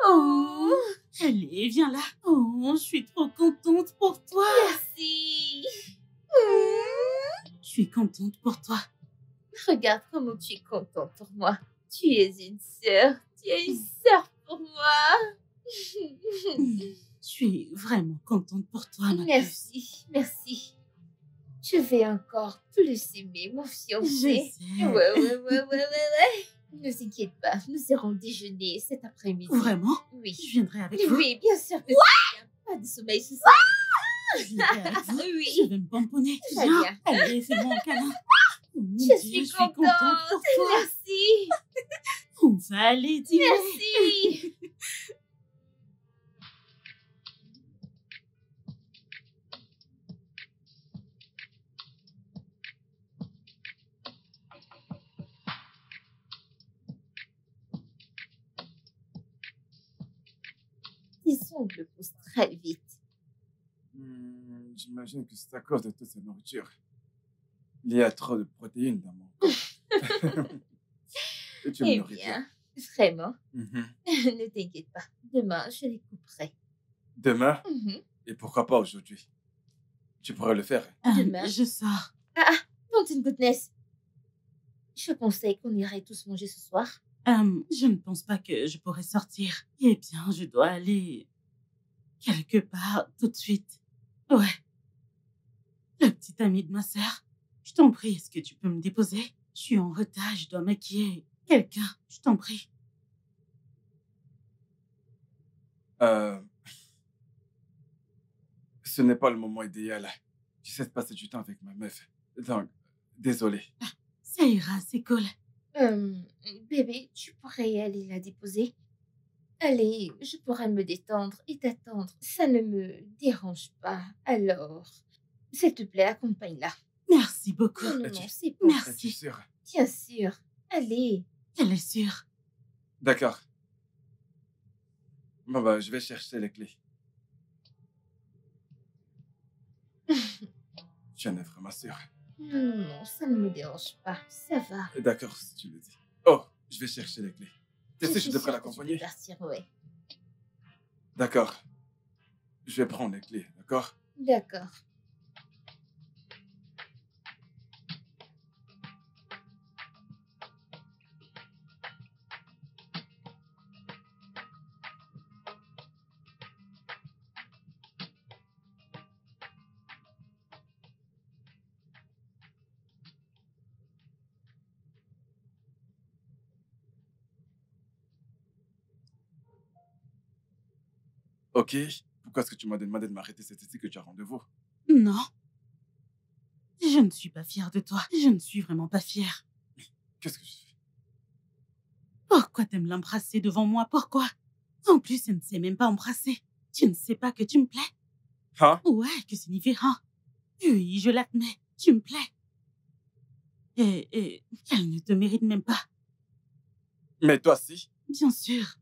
Oh, Allez, viens là. Oh, je suis trop contente pour toi. merci. Je suis contente pour toi. Regarde comment tu es contente pour moi. Tu es une sœur. Tu es une sœur pour moi. Je suis vraiment contente pour toi, ma puce. Merci, merci. Je vais encore plus aimer mon Je fiancé. sais. Ouais. Ne t'inquiète pas, nous irons déjeuner cet après-midi. Vraiment? Oui. Je viendrai avec vous. Oui, bien sûr que tu viens. Pas de sommeil ce soir. Je viendrai avec vous. Je Oui, vais me pomponner. Très Viens. bien. Allez, fais-moi un câlin. Oh mon je Dieu, suis contente contente. pour toi. Merci, On va aller dîner. merci. Tes ongles poussent très vite. J'imagine que c'est à cause de toute cette nourriture. Il y a trop de protéines dans mon corps. Et tu me Eh nourris bien. bien, vraiment, Mhm. ne t'inquiète pas. Demain, je les couperai. Demain? Mhm. Et pourquoi pas aujourd'hui? Tu pourrais le faire. Demain. Je sors. Tantine Goodness, je pensais qu'on irait tous manger ce soir. Je ne pense pas que je pourrais sortir. Eh bien, je dois aller quelque part tout de suite. Ouais. La petite amie de ma sœur. Je t'en prie, est-ce que tu peux me déposer? Je suis en retard, je dois maquiller quelqu'un. Je t'en prie. Ce n'est pas le moment idéal. J'essaie de passer du temps avec ma meuf. Donc, désolé. Ça ira, c'est cool. Bébé, tu pourrais aller la déposer. Allez, je pourrais me détendre et t'attendre. Ça ne me dérange pas. Alors, s'il te plaît, accompagne-la. Merci beaucoup. Non, Es-tu- non, c'est bon. Merci. Es-tu sûre? Bien sûr. Allez. Elle est sûre. D'accord. Bon, bah, je vais chercher les clés. Tu en es vraiment sûre? Non, ça ne me dérange pas. Ça va. D'accord, si tu le dis. Oh, je vais chercher les clés. Tu sais, je suis devrais sûre que tu peux l'accompagner. partir, ouais. D'accord. Je vais prendre les clés, d'accord? D'accord. Ok, pourquoi est-ce que tu m'as demandé de m'arrêter? C'est ici que tu as rendez-vous. Non. Je ne suis pas fière de toi. Je ne suis vraiment pas fière. Qu'est-ce que je fais? Pourquoi t'aimes l'embrasser devant moi? Pourquoi? En plus, elle ne sait même pas embrasser. Tu ne sais pas que tu me plais? Hein? Ouais, que signifie hein? Oui, je l'admets. Tu me plais. Et elle ne te mérite même pas. Mais toi, si. Bien sûr.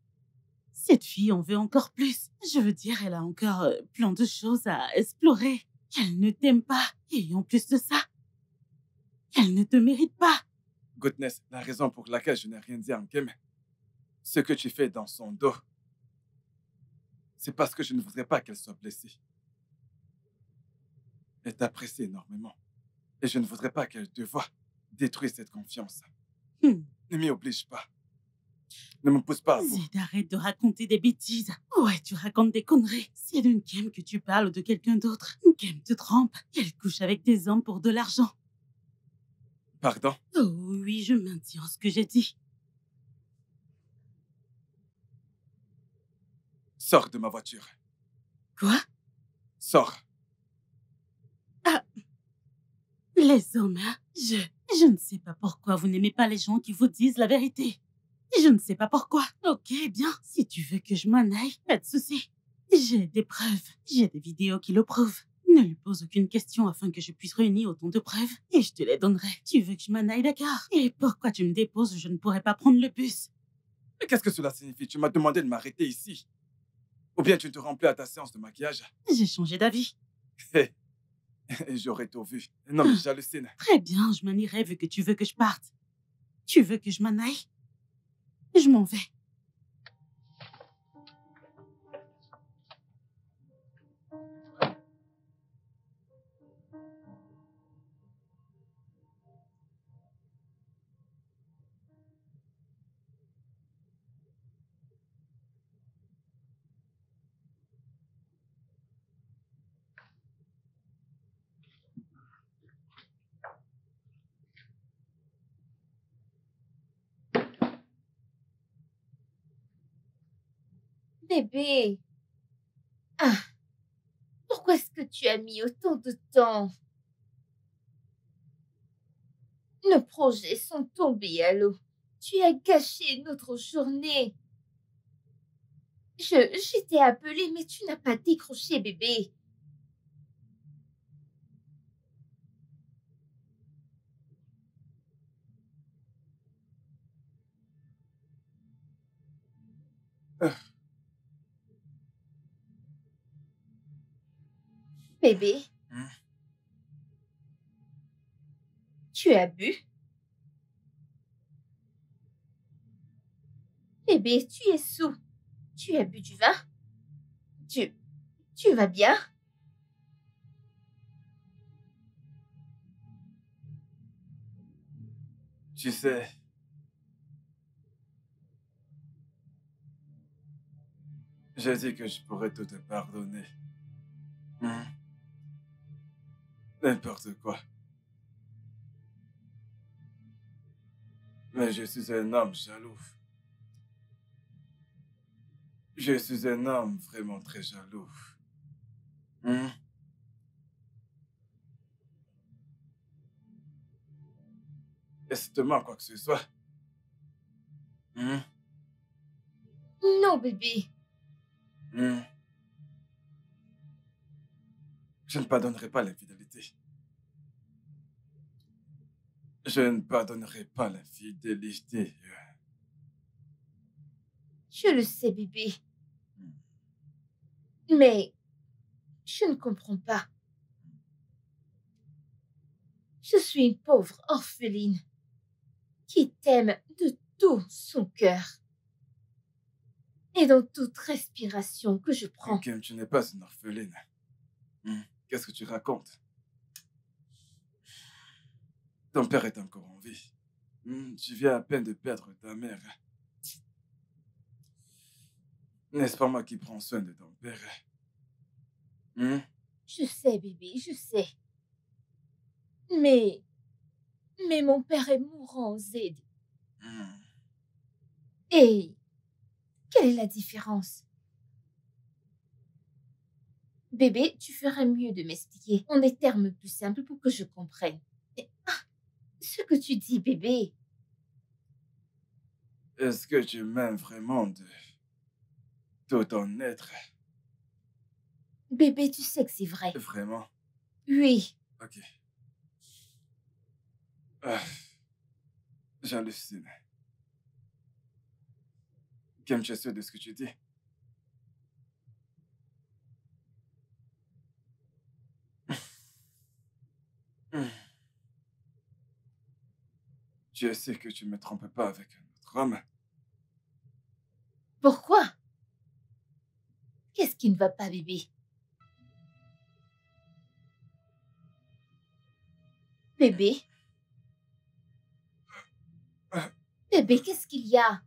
Cette fille en veut encore plus. Je veux dire, elle a encore plein de choses à explorer. Elle ne t'aime pas. Et en plus de ça, elle ne te mérite pas. Goodness, la raison pour laquelle je n'ai rien dit en game, ce que tu fais dans son dos, c'est parce que je ne voudrais pas qu'elle soit blessée. Elle t'apprécie énormément. Et je ne voudrais pas qu'elle te voie détruire cette confiance. Ne m'y oblige pas. Ne me pousse pas à bout. Zed, arrête de raconter des bêtises. Ouais, tu racontes des conneries. C'est d'une Game que tu parles ou de quelqu'un d'autre. Game te trompe. Elle couche avec des hommes pour de l'argent. Pardon? Oh oui, je maintiens ce que j'ai dit. Sors de ma voiture. Quoi? Sors. Les hommes, hein? Je ne sais pas pourquoi vous n'aimez pas les gens qui vous disent la vérité. Je ne sais pas pourquoi. Ok, bien. Si tu veux que je m'en aille, pas de souci. J'ai des preuves. J'ai des vidéos qui le prouvent. Ne lui pose aucune question afin que je puisse réunir autant de preuves et je te les donnerai. Tu veux que je m'en aille, d'accord? Et pourquoi tu me déposes? Je ne pourrais pas prendre le bus. Mais qu'est-ce que cela signifie? Tu m'as demandé de m'arrêter ici. Ou bien tu ne te rends plus à ta séance de maquillage. J'ai changé d'avis. Et j'aurais tout vu. Non, mais j'hallucine. Très bien, je m'en irai vu que tu veux que je parte. Tu veux que je m'en aille? Je m'en vais. Bébé. Ah, pourquoi est-ce que tu as mis autant de temps? Nos projets sont tombés à l'eau. Tu as gâché notre journée. Je t'ai appelé, mais tu n'as pas décroché, bébé. Bébé, tu as bu? Bébé, tu es saoul. Tu as bu du vin? Tu vas bien? Tu sais, j'ai dit que je pourrais tout te pardonner. N'importe quoi. Mais je suis un homme jaloux. Je suis un homme vraiment très jaloux. Est-ce que te manque quoi que ce soit? Non, bébé. Je ne pardonnerai pas l'infidélité. Je ne pardonnerai pas l'infidélité. Je le sais, bébé. Mais je ne comprends pas. Je suis une pauvre orpheline qui t'aime de tout son cœur et dans toute respiration que je prends. Kim, tu n'es pas une orpheline. Qu'est-ce que tu racontes? Ton père est encore en vie. Tu viens à peine de perdre ta mère. N'est-ce pas moi qui prends soin de ton père? Je sais, bébé, je sais. Mais mon père est mourant, Zed. Et quelle est la différence? Bébé, tu ferais mieux de m'expliquer en des termes plus simples pour que je comprenne. Ce que tu dis, bébé. Est-ce que tu m'aimes vraiment de tout ton être? Bébé, tu sais que c'est vrai. Vraiment? Oui. Ok. Ah, j'hallucine. Qu'aimes-tu sûr de ce que tu dis? Tu es sûr que tu ne me trompes pas avec un autre homme? Pourquoi? Qu'est-ce qui ne va pas, bébé? Bébé? Bébé, qu'est-ce qu'il y a?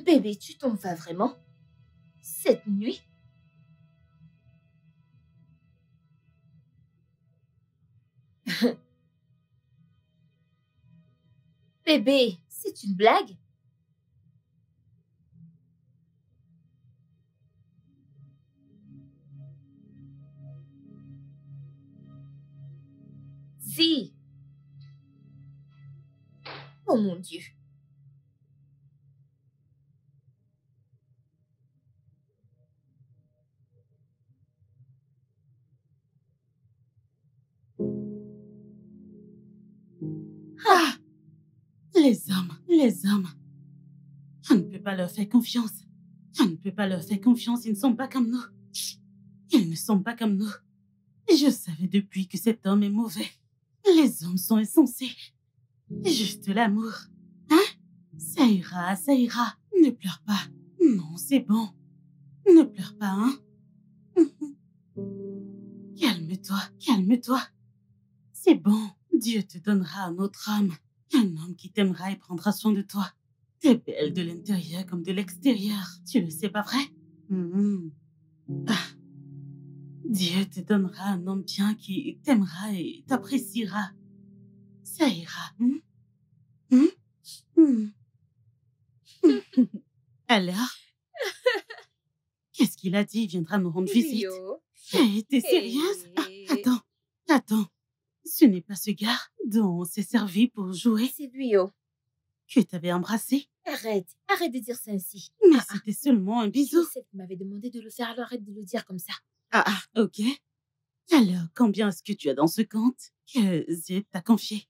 Bébé, tu t'en vas vraiment? Cette nuit? Bébé, c'est une blague? Si. Oh mon Dieu. Ah! Les hommes. On ne peut pas leur faire confiance. On ne peut pas leur faire confiance, ils ne sont pas comme nous. Ils ne sont pas comme nous. Je savais depuis que cet homme est mauvais. Les hommes sont insensés. Juste l'amour. Hein? Ça ira, ça ira. Ne pleure pas. Non, c'est bon. Ne pleure pas, hein? Calme-toi, calme-toi. C'est bon. Dieu te donnera un autre homme. Un homme qui t'aimera et prendra soin de toi. T'es belle de l'intérieur comme de l'extérieur. Tu le sais, pas vrai? Ah. Dieu te donnera un homme bien qui t'aimera et t'appréciera. Ça ira. Alors? Qu'est-ce qu'il a dit? Il viendra nous rendre visite. Rio. Hey, t'es sérieuse? Hey. Attends. Ce n'est pas ce gars dont on s'est servi pour jouer C'est Rio. que t'avais embrassé? Arrête de dire ça ainsi. Mais c'était seulement un C'est bisou. celle qui m'avait demandé de le faire, alors arrête de le dire comme ça. Ok. Alors, combien est-ce que tu as dans ce compte que Zed t'a confié?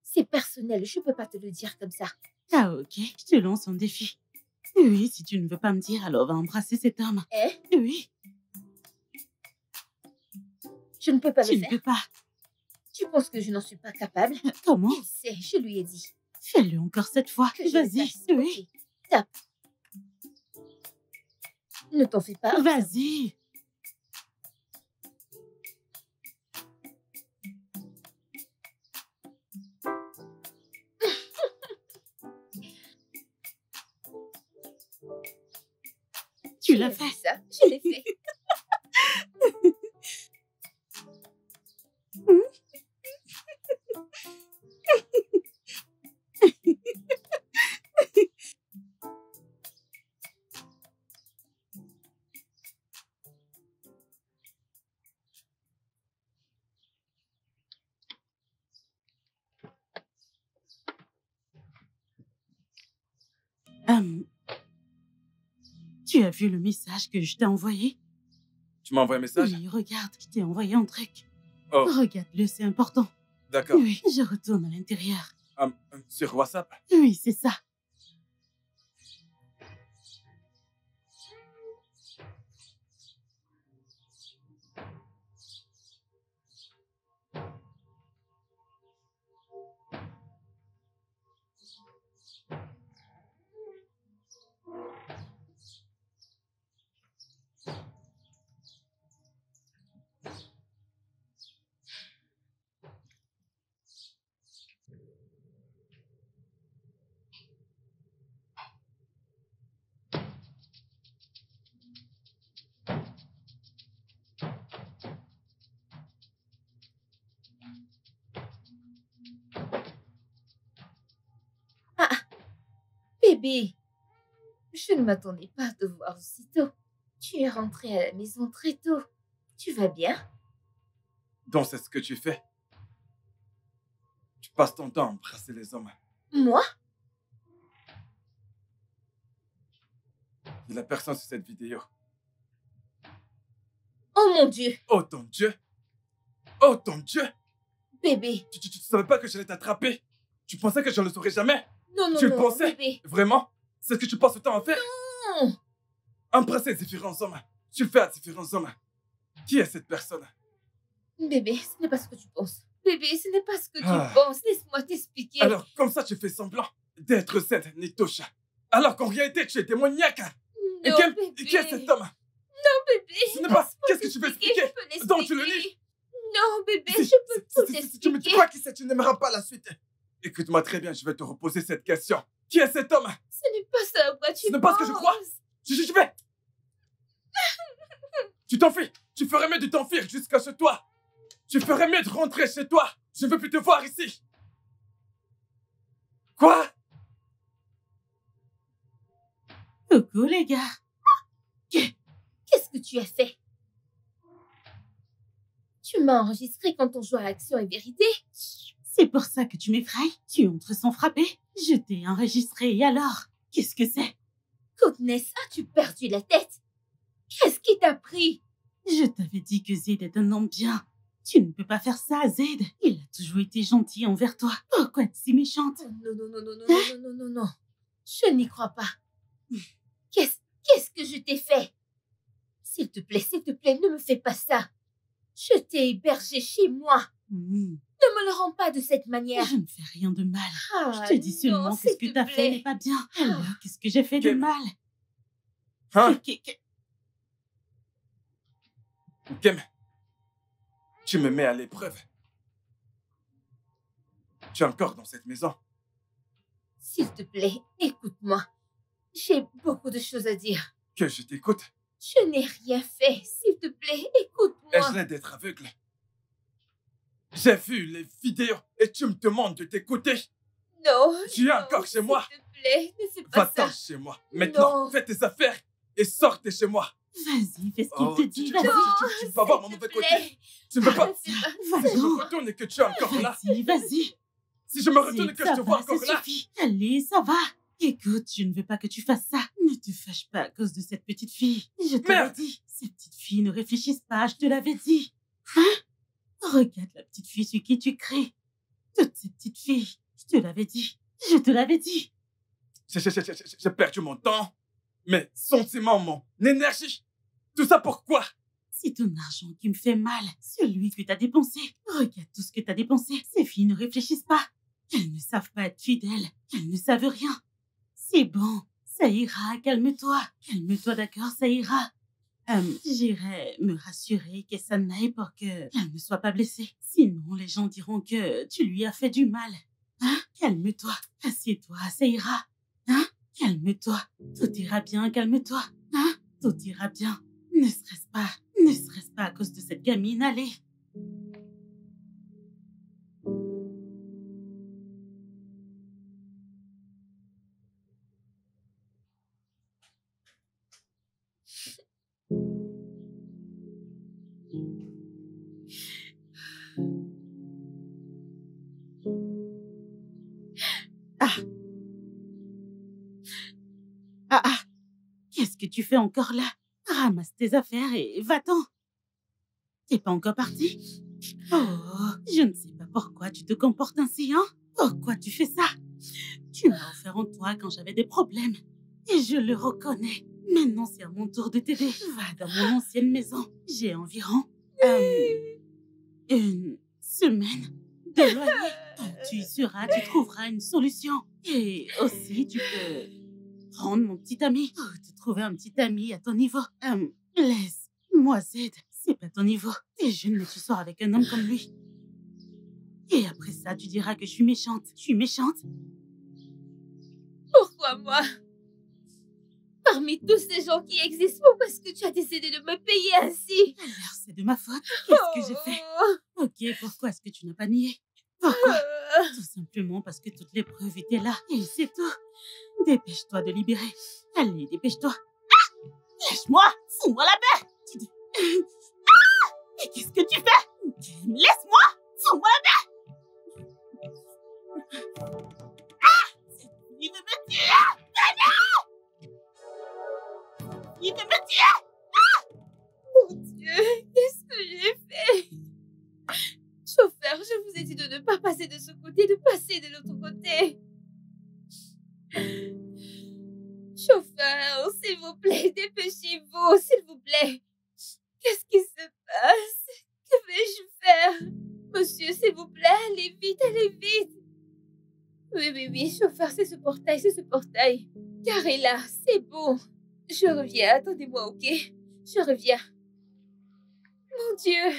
C'est personnel, je peux pas te le dire comme ça. Ah, ok. Je te lance un défi. Oui, si tu ne veux pas me dire, alors va embrasser cet homme. Oui, Je ne peux pas tu le ne faire. peux pas. Tu penses que je n'en suis pas capable? Comment? Il sait, je lui ai dit. Fais-le encore cette fois. Que je le Vas-y. fasse. Oui, Ok, tape. Ne t'en fais pas. vas-y. Tu l'as fait. Ça, je l'ai fait. Tu as vu le message que je t'ai envoyé? Tu m'as envoyé un message? Oui, regarde, je t'ai envoyé un truc. Oh, Regarde-le, c'est important. d'accord. Oui, je retourne à l'intérieur. Sur WhatsApp? Oui, c'est ça. Bébé, je ne m'attendais pas à te voir aussitôt. Tu es rentré à la maison très tôt. Tu vas bien? Donc c'est ce que tu fais. Tu passes ton temps à embrasser les hommes. Moi? Il n'y a personne sur cette vidéo. Oh mon Dieu! Oh ton Dieu! Oh ton Dieu! Bébé! Tu ne savais pas que j'allais t'attraper? Tu pensais que je ne le saurais jamais? Non, non, Tu le non, pensais? bébé! Vraiment? C'est ce que tu passes le temps à faire? Non! Embrasser différents hommes. Tu le fais à différents hommes. Qui est cette personne? Bébé, ce n'est pas ce que tu penses. Bébé, ce n'est pas ce que Ah. tu penses. Laisse-moi t'expliquer. Alors, comme ça, tu fais semblant d'être cette Nitosha. Alors qu'en réalité, tu es démoniaque. Et Non, qui est cet homme? bébé. Ce n'est pas... Laisse-moi Qu'est-ce que tu veux t'expliquer, expliquer? je peux Donc tu le l'expliquer. lis? Non, bébé, Si- je peux tout si tu expliquer. me crois qui c'est, tu n'aimeras pas la suite. Écoute-moi très bien, je vais te reposer cette question. Qui est cet homme? Ce n'est pas ça à quoi tu Ce n'est pas ce que je crois. penses. Je vais. Tu t'enfuis. Tu ferais mieux de t'enfuir jusqu'à chez toi. Tu ferais mieux de rentrer chez toi. Je ne veux plus te voir ici. Quoi? Coucou les gars. Qu'est-ce que tu as fait? Tu m'as enregistré quand on joue à Action et Vérité? C'est pour ça que tu m'effraies. Tu entres sans frapper. Je t'ai enregistré et alors? Qu'est-ce que c'est? Goodness, as-tu perdu la tête? Qu'est-ce qui t'a pris? Je t'avais dit que Zed est un homme bien. Tu ne peux pas faire ça, Zed. Il a toujours été gentil envers toi. Pourquoi es-tu si méchante? Oh, non, non, non, non, non, non, non, non, non, non. Je n'y crois pas. Qu'est-ce que je t'ai fait? S'il te plaît, ne me fais pas ça. Je t'ai hébergé chez moi. Hmm, Ne me le rends pas de cette manière. Je ne fais rien de mal. Ah, Je te dis seulement non, que ce s'il que te t'as fait plaît. n'est pas bien. Alors, qu'est-ce que j'ai fait de Kim. mal? Hein? Que- Kim, tu me mets à l'épreuve. Tu es encore dans cette maison. S'il te plaît, écoute-moi. J'ai beaucoup de choses à dire. Que je t'écoute. Je n'ai rien fait. S'il te plaît, écoute-moi. Ai-je l'air d'être aveugle? J'ai vu les vidéos et tu me demandes de t'écouter. Non. Tu es non, encore chez moi. S'il te plaît, ne fais pas Va-t'en ça. chez moi. Maintenant, Non. fais tes affaires et sors de chez moi. Vas-y, fais ce qu'il Oh, te dit, tu vas-y. ne peux pas voir mon S'il te mauvais côté. plaît. Tu ne peux pas. C'est pas- Si je me Va-y, retourne et que tu es encore là. vas-y. Si je me retourne et Zed, que ça je te vois va, encore ça là. suffit. Allez, ça va. Écoute, je ne veux pas que tu fasses ça. Ne te fâche pas à cause de cette petite fille. Je te l'avais Merde. dit. Ces petites filles ne réfléchissent pas, je te l'avais dit. Hein? Regarde la petite fille sur qui tu crées. Toutes ces petites filles. Je te l'avais dit. Je te l'avais dit. J'ai perdu mon temps, mes sentiments, mon énergie. Tout ça pourquoi? C'est ton argent qui me fait mal. Celui que t'as dépensé. Regarde tout ce que t'as dépensé. Ces filles ne réfléchissent pas. Elles ne savent pas être fidèles. Elles ne savent rien. C'est bon. Ça ira. Calme-toi. Calme-toi, d'accord? Ça ira. J'irai me rassurer que ça n'aille pour qu'elle ne soit pas blessée. Sinon, les gens diront que tu lui as fait du mal. Hein? Calme-toi. Assieds-toi. Ça ira. Hein? Calme-toi. Tout ira bien. Calme-toi. Hein? Tout ira bien. Ne serait-ce pas à cause de cette gamine, allez. Ah, qu'est-ce que tu fais encore là? Ramasse tes affaires et va-t'en. T'es pas encore parti? Oh, je ne sais pas pourquoi tu te comportes ainsi, hein? Pourquoi tu fais ça? Tu m'as offert en toi quand j'avais des problèmes. Et je le reconnais. Maintenant, c'est à mon tour de t'aider. Va dans mon ancienne maison. J'ai environ une semaine de loyer. Quand tu y seras, tu trouveras une solution. Et aussi, tu peux prendre mon petit ami. Oh, te trouver un petit ami à ton niveau. Laisse-moi, Zed. C'est pas ton niveau. T'es jeune, mais tu sors avec un homme comme lui. Et après ça, tu diras que je suis méchante. Je suis méchante. Pourquoi moi? Parmi tous ces gens qui existent, parce que tu as décidé de me payer ainsi? Alors, c'est de ma faute. Qu'est-ce que j'ai fait? Ok, pourquoi est-ce que tu n'as pas nié? Pourquoi? Tout simplement parce que toutes les preuves étaient là. Et c'est tout. Dépêche-toi de libérer. Allez, dépêche-toi. Lâche-moi! Fous-moi la paix! Ah! Mais qu'est-ce que tu fais? Laisse-moi! Fous-moi la paix! Ah! Il veut me tuer! Ah non! Il veut me tuer! Mon Dieu, qu'est-ce que j'ai fait? Chauffeur, je vous ai dit de ne pas passer de ce côté, de passer de l'autre côté. Chauffeur, s'il vous plaît, dépêchez-vous, s'il vous plaît. Qu'est-ce qui se passe? Que vais-je faire? Monsieur, s'il vous plaît, allez vite, allez vite. Oui, chauffeur, c'est ce portail, c'est ce portail. Carré-là, c'est bon. Je reviens, attendez-moi, ok? Je reviens. Mon Dieu.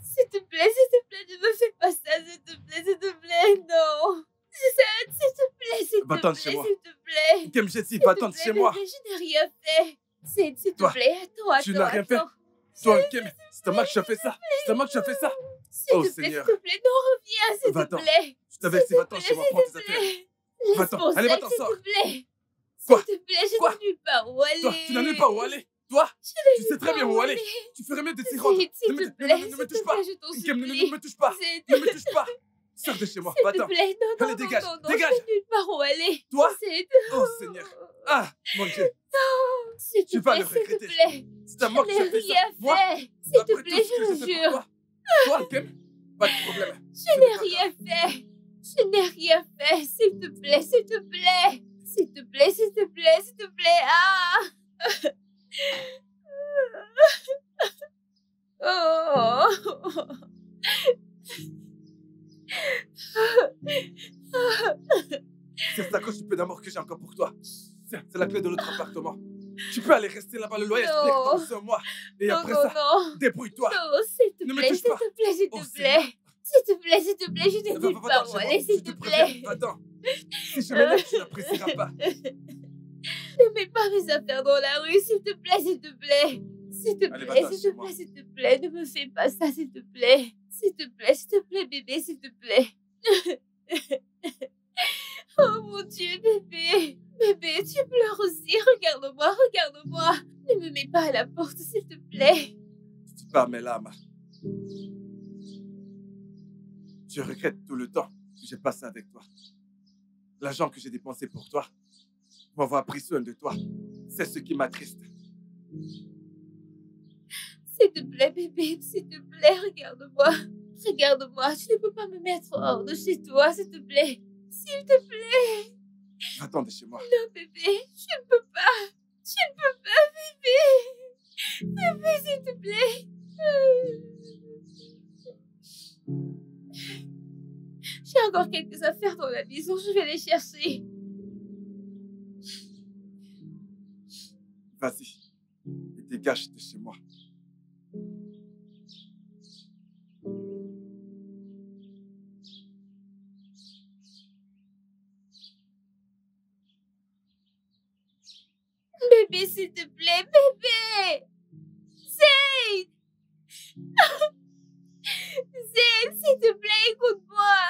S'il te plaît, ne me fais pas ça, s'il te plaît, non. S'il te plaît, Va-t'en de chez moi. s'il te plaît. Kem Jessie, va-t'en de chez moi. Bébé, je n'ai rien fait. S'il te Toi, plaît, attends. tu n'as rien fait. Toi, Kem, c'est à moi que tu as fait ça. C'est à moi que tu as fait ça. Oh, Seigneur. S'il te plaît, non, reviens, s'il te Va-t'en. plaît. Je t'avais dit, va-t'en chez moi, prends tes affaires. Va-t'en, Laisse-moi allez, seule, va-t'en, s'il sors. te plaît. Quoi? S'il te plaît, je Quoi? n'ai nulle part où aller. Toi, tu n'as nulle part où aller. Toi, tu sais très bien où aller. Tu ferais mieux de t'y rendre. S'il te plaît, Ne me touche pas. je t'en Kem, ne supplie. me touche pas. Ne me touche pas. Sors de chez moi, S'il te va-t'en. plaît, non, Allez, dégage, non, dégage. je n'ai nulle part où aller. Toi? C'est... Oh, Seigneur. Ah, mon Dieu. S'il te Tu vas plaît, le s'il te regretter. plaît. C'est à moi que tu Je as n'ai fait ça. rien Moi, fait. S'il te après plaît, tout ce que je le j'ai fait pour jure. toi. Toi, Kem, pas de problème. Je n'ai rien fait. Je n'ai rien fait. S'il te plaît, s'il te plaît. S'il te plaît, s'il te plaît, s'il te plaît. Ah! Oh! C'est à cause du peu d'amour que j'ai encore pour toi. C'est la clé de notre appartement. Tu peux aller rester là-bas, le loyer Non. expire dans un mois. Et Non, après non, ça, non. débrouille-toi. Non, s'il te Ne me plaît, touche s'il pas. te plaît, s'il Oh, te Seigneur. plaît. S'il te plaît, je n'ai nulle Va-t'en part où chez moi. aller, Je s'il te te préviens, plaît. va-t'en. Si je m'énerve, tu n'apprécieras pas. Ne mets pas mes affaires dans la rue, s'il te plaît, s'il te plaît. S'il te Allez, plaît, va-t'en s'il chez te moi. plaît, s'il te plaît. Ne me fais pas ça, s'il te plaît. S'il te plaît, bébé, s'il te plaît. Oh mon Dieu, bébé. Bébé, tu pleures aussi. Regarde-moi, regarde-moi. Ne me mets pas à la porte, s'il te plaît. Tu pars mes larmes. Je regrette tout le temps que j'ai passé avec toi. L'argent que j'ai dépensé pour toi, pour avoir pris soin de toi, c'est ce qui m'attriste. S'il te plaît, bébé, s'il te plaît, regarde-moi. Regarde-moi, tu ne peux pas me mettre hors de chez toi, s'il te plaît. S'il te plaît. Va-t'en de chez moi. Non, bébé, je ne peux pas. Je ne peux pas, bébé. Bébé, s'il te plaît. J'ai encore quelques affaires dans la maison, je vais les chercher. Vas-y. Et dégage de chez moi. Bébé, s'il te plaît, bébé. Zayn. Zayn, s'il te plaît, écoute-moi.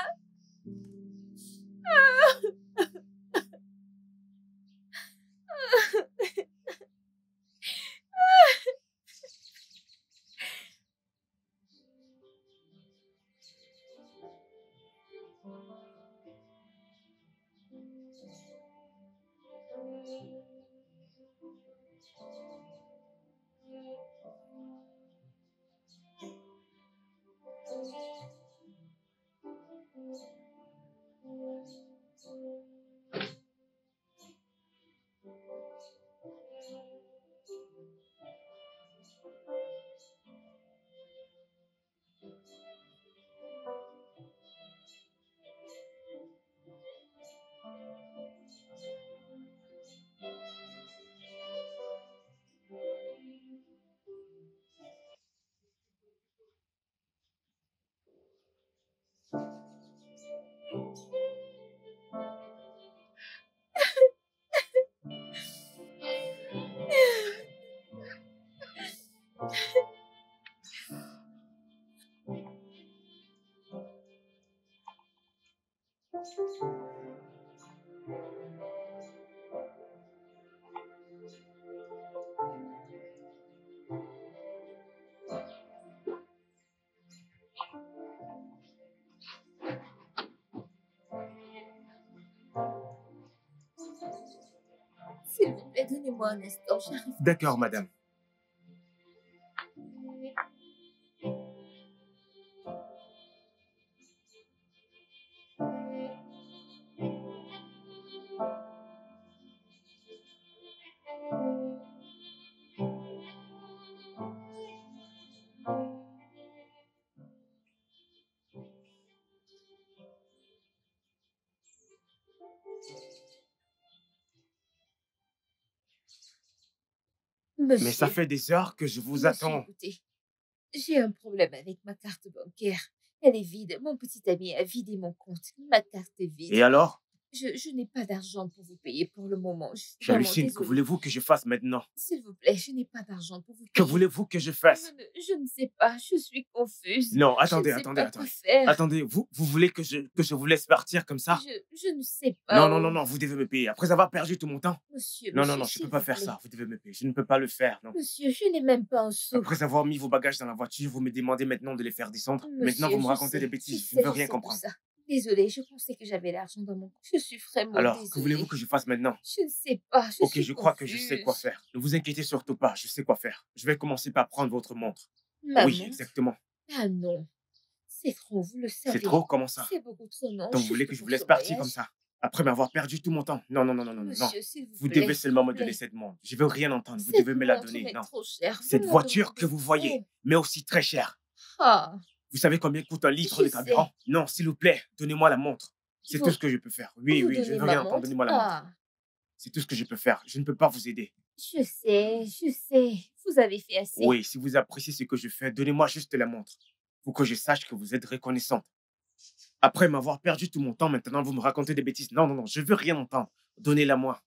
S'il vous plaît, donnez-moi un instant, j'arrive. D'accord, madame. Mais ça Monsieur, fait des heures que je vous monsieur, attends. écoutez, j'ai un problème avec ma carte bancaire. Elle est vide. Mon petit ami a vidé mon compte. Ma carte est vide. Et alors? Je n'ai pas d'argent pour vous payer pour le moment. Je suis vraiment J'hallucine. Que désolée. voulez-vous que je fasse maintenant? S'il vous plaît, je n'ai pas d'argent pour vous Que payer. voulez-vous que je fasse? Je ne sais pas, je suis confuse. Non, Je attendez, ne sais attendez, pas quoi attendez. faire. Attendez, vous voulez que je vous laisse partir comme ça? Je ne sais pas. Non, non, non, non, vous devez me payer. Après avoir perdu tout mon temps. Monsieur, Non, monsieur, non, non, je ne s'il peux pas vous faire plaît. ça. Vous devez me payer. Je ne peux pas le faire, non. Monsieur, je n'ai même pas un sou. Après avoir mis vos bagages dans la voiture, vous me demandez maintenant de les faire descendre. Maintenant, vous me je racontez sais, des bêtises. Je sais, ne veux je rien sais tout comprendre. ça. Désolée, je pensais que j'avais l'argent dans mon compte. Je suis vraiment Alors, désolée. que voulez-vous que je fasse maintenant? Je ne sais pas, je Ok, suis je crois que je sais quoi confuse. faire. Ne vous inquiétez surtout pas, je sais quoi faire. Je vais commencer par prendre votre montre. Ma Oui, montre? exactement. Ah non, c'est trop, vous le savez. C'est trop? Comment ça? C'est beaucoup trop, non. Donc vous juste voulez que je pour vous laisse ce partir voyage. comme ça? Après m'avoir perdu tout mon temps? Non, non, non, non, non, non. Monsieur, s'il vous Vous plaît, devez s'il seulement vous me donner plaît. cette montre. Je veux rien entendre. Vous Cette devez me la montre donner. m'est Non. trop chère. Cette Vous me voiture que demandez vous voyez, trop. mais aussi très chère. Ah, Vous savez combien coûte un litre Je de carburant? Non, s'il vous plaît, donnez-moi la montre. C'est Vous- tout ce que je peux faire. Oui, vous oui, je ne donnez veux ma rien entendre. montre? Donnez-moi la montre. Ah, C'est tout ce que je peux faire. Je ne peux pas vous aider. je sais. Vous avez fait assez. Oui, si vous appréciez ce que je fais, donnez-moi juste la montre. Pour que je sache que vous êtes reconnaissante. Après m'avoir perdu tout mon temps, maintenant vous me racontez des bêtises. Non, non, non, je veux rien entendre. Donnez-la moi.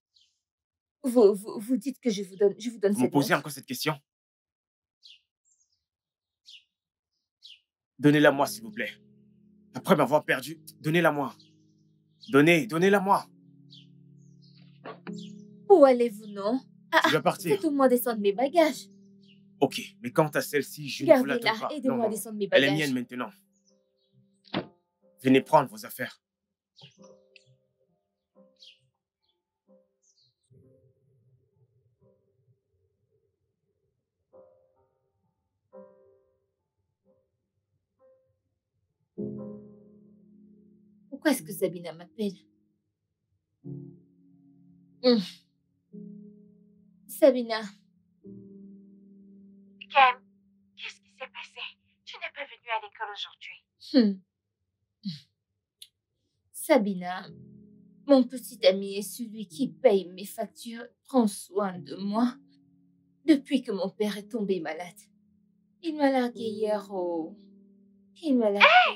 Vous dites que je vous donne Vous me cette posez montre. encore cette question? Donnez-la moi, s'il vous plaît. Après m'avoir perdu, donnez-la moi. Donnez-la moi. Où allez-vous, non? Ah, Je dois partir. faites-moi descendre mes bagages. Ok, mais quant à celle-ci, je ne vous la donne Gardez-la, pas. Non, aidez-moi à non, descendre mes elle est bagages. mienne maintenant. Venez prendre vos affaires. Pourquoi est-ce que Sabina m'appelle? Hum. Sabina, Kem, qu'est-ce qui s'est passé? Tu n'es pas venue à l'école aujourd'hui. hum. Sabina, mon petit ami est celui qui paye mes factures, prend soin de moi depuis que mon père est tombé malade. Il m'a largué hier au... Il m'a largué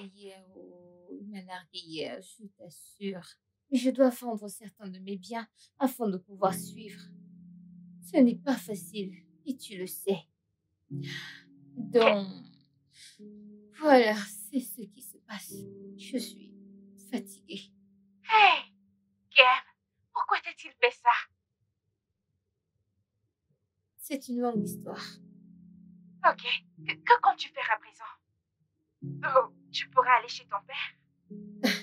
hier, je t'assure. Mais je dois vendre certains de mes biens afin de pouvoir suivre. Ce n'est pas facile, et tu le sais. Donc, voilà, c'est ce qui se passe. Je suis fatiguée. Hey, Kem, pourquoi t'a-t-il fait ça? C'est une longue histoire. Ok, que comptes-tu faire à présent? Oh, tu pourras aller chez ton père?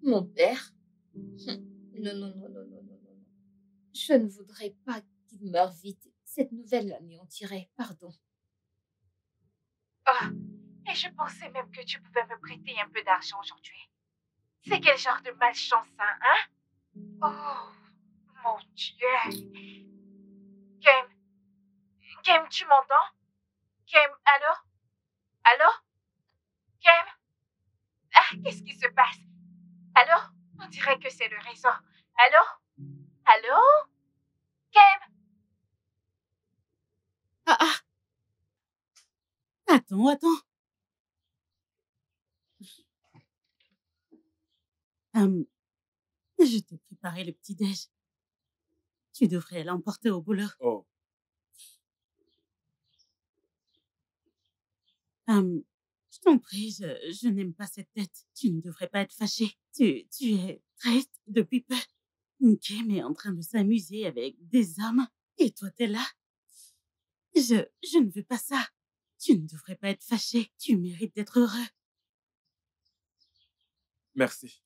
Mon père? Non, non, non, non, non, non, non. Je ne voudrais pas qu'il meure vite. Cette nouvelle l'anéantirait, pardon. Oh, et je pensais même que tu pouvais me prêter un peu d'argent aujourd'hui. C'est quel genre de malchance, ça, hein? Oh, mon Dieu. Kem, tu m'entends? Kem, allô? Allô? Kem? Ah, qu'est-ce qui se passe? Allô? On dirait que c'est le réseau. Allô? Allô? Kem? Attends. Je t'ai préparé le petit-déj. Tu devrais l'emporter au boulot. Oh, Je t'en prie, je n'aime pas cette tête. Tu ne devrais pas être fâché. Tu es triste depuis peu. Kim est en train de s'amuser avec des hommes et toi t'es là. Je ne veux pas ça. Tu ne devrais pas être fâché. Tu mérites d'être heureux. merci.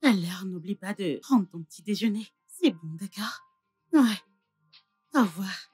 Alors n'oublie pas de prendre ton petit déjeuner. C'est bon, d'accord? Ouais. Au revoir.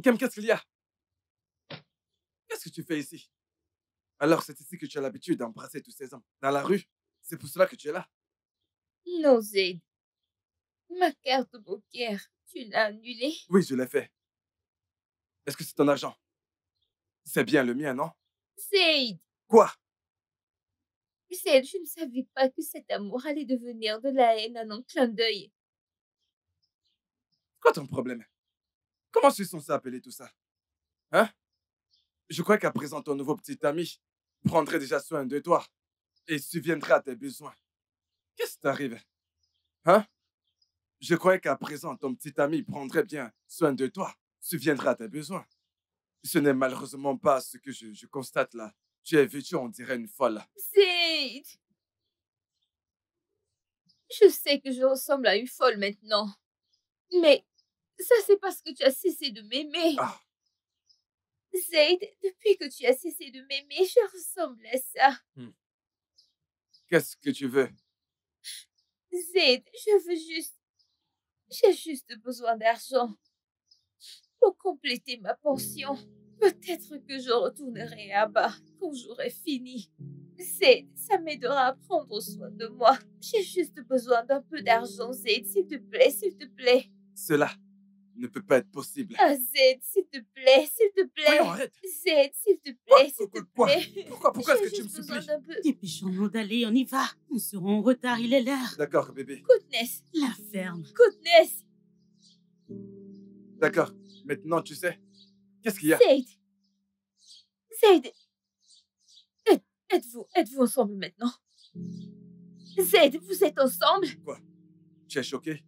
Kem, qu'est-ce qu'il y a? Qu'est-ce que tu fais ici? Alors, c'est ici que tu as l'habitude d'embrasser tous ces hommes. Dans la rue? C'est pour cela que tu es là? Non, Zaid. Ma carte bancaire, tu l'as annulée. Oui, je l'ai fait. Est-ce que c'est ton argent? C'est bien le mien, non? Zaid, Quoi? Zaid, je ne savais pas que cet amour allait devenir de la haine en un clin d'œil. Quoi ton problème? Comment je suis censé appeler tout ça? Hein? Je crois qu'à présent, ton nouveau petit ami prendrait déjà soin de toi et subviendrait à tes besoins. Qu'est-ce qui t'arrive? Hein? Je croyais qu'à présent, ton petit ami prendrait bien soin de toi, subviendrait à tes besoins. Ce n'est malheureusement pas ce que je constate là. Tu es vêtue, on dirait une folle. Zaid, je sais que je ressemble à une folle maintenant. Mais ça, c'est parce que tu as cessé de m'aimer. Ah, Zaid, depuis que tu as cessé de m'aimer, je ressemble à ça. qu'est-ce que tu veux? Zaid, j'ai juste besoin d'argent pour compléter ma pension. Peut-être que je retournerai à bas quand j'aurai fini. Zaid, ça m'aidera à prendre soin de moi. J'ai juste besoin d'un peu d'argent, Zaid, s'il te plaît, s'il te plaît. Cela ne peut pas être possible. Ah, Zaid, s'il te plaît, s'il te plaît. Voyons, arrête. Zaid, s'il te Quoi? plaît, s'il te Quoi? plaît. Pourquoi est-ce J'ai que tu me juste besoin supplies? d'un peu. Dépêchons-nous d'aller, on y va. On sera en retard, il est l'heure. D'accord, bébé. Goodness, La ferme. goodness. D'accord. Maintenant, tu sais. Qu'est-ce qu'il y a? Zaid. Zaid. Êtes-vous ensemble maintenant? Zaid, vous êtes ensemble? Tu es choqué?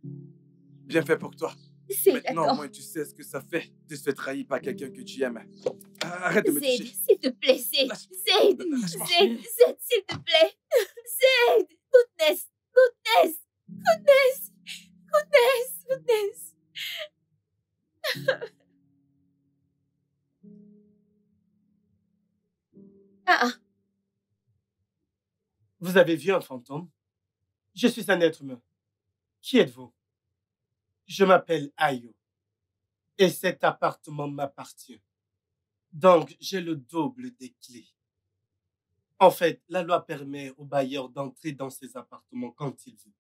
Bien fait pour toi. Zaid, Maintenant, au attends. moins, tu sais ce que ça fait de se faire trahir par quelqu'un que tu aimes. Arrête de me Zaid, toucher. s'il te plaît, Zaid. Lâche- Zaid, Lâche-moi. Zaid, Zaid, s'il te plaît. Zaid, goodness, goodness, goodness, goodness, goodness. Ah, Vous avez vu un fantôme? Je suis un être humain. Qui êtes-vous? Je m'appelle Ayo. Et cet appartement m'appartient. Donc, j'ai le double des clés. En fait, la loi permet au bailleur d'entrer dans ses appartements quand il veut.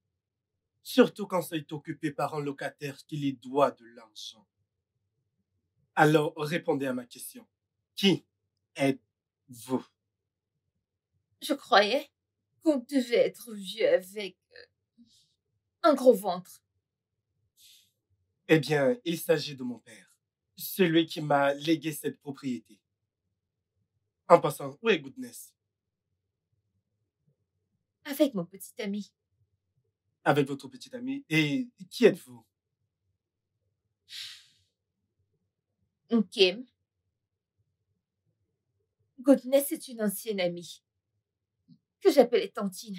Surtout quand ça est occupé par un locataire qui lui doit de l'argent. Alors, répondez à ma question. Qui êtes-vous? je croyais qu'on devait être vieux avec un gros ventre. Eh bien, il s'agit de mon père, celui qui m'a légué cette propriété. En passant, où est Goodness? Avec mon petit ami. Avec votre petit ami. Et qui êtes-vous? Kim. Goodness est une ancienne amie que j'appelais Tantine.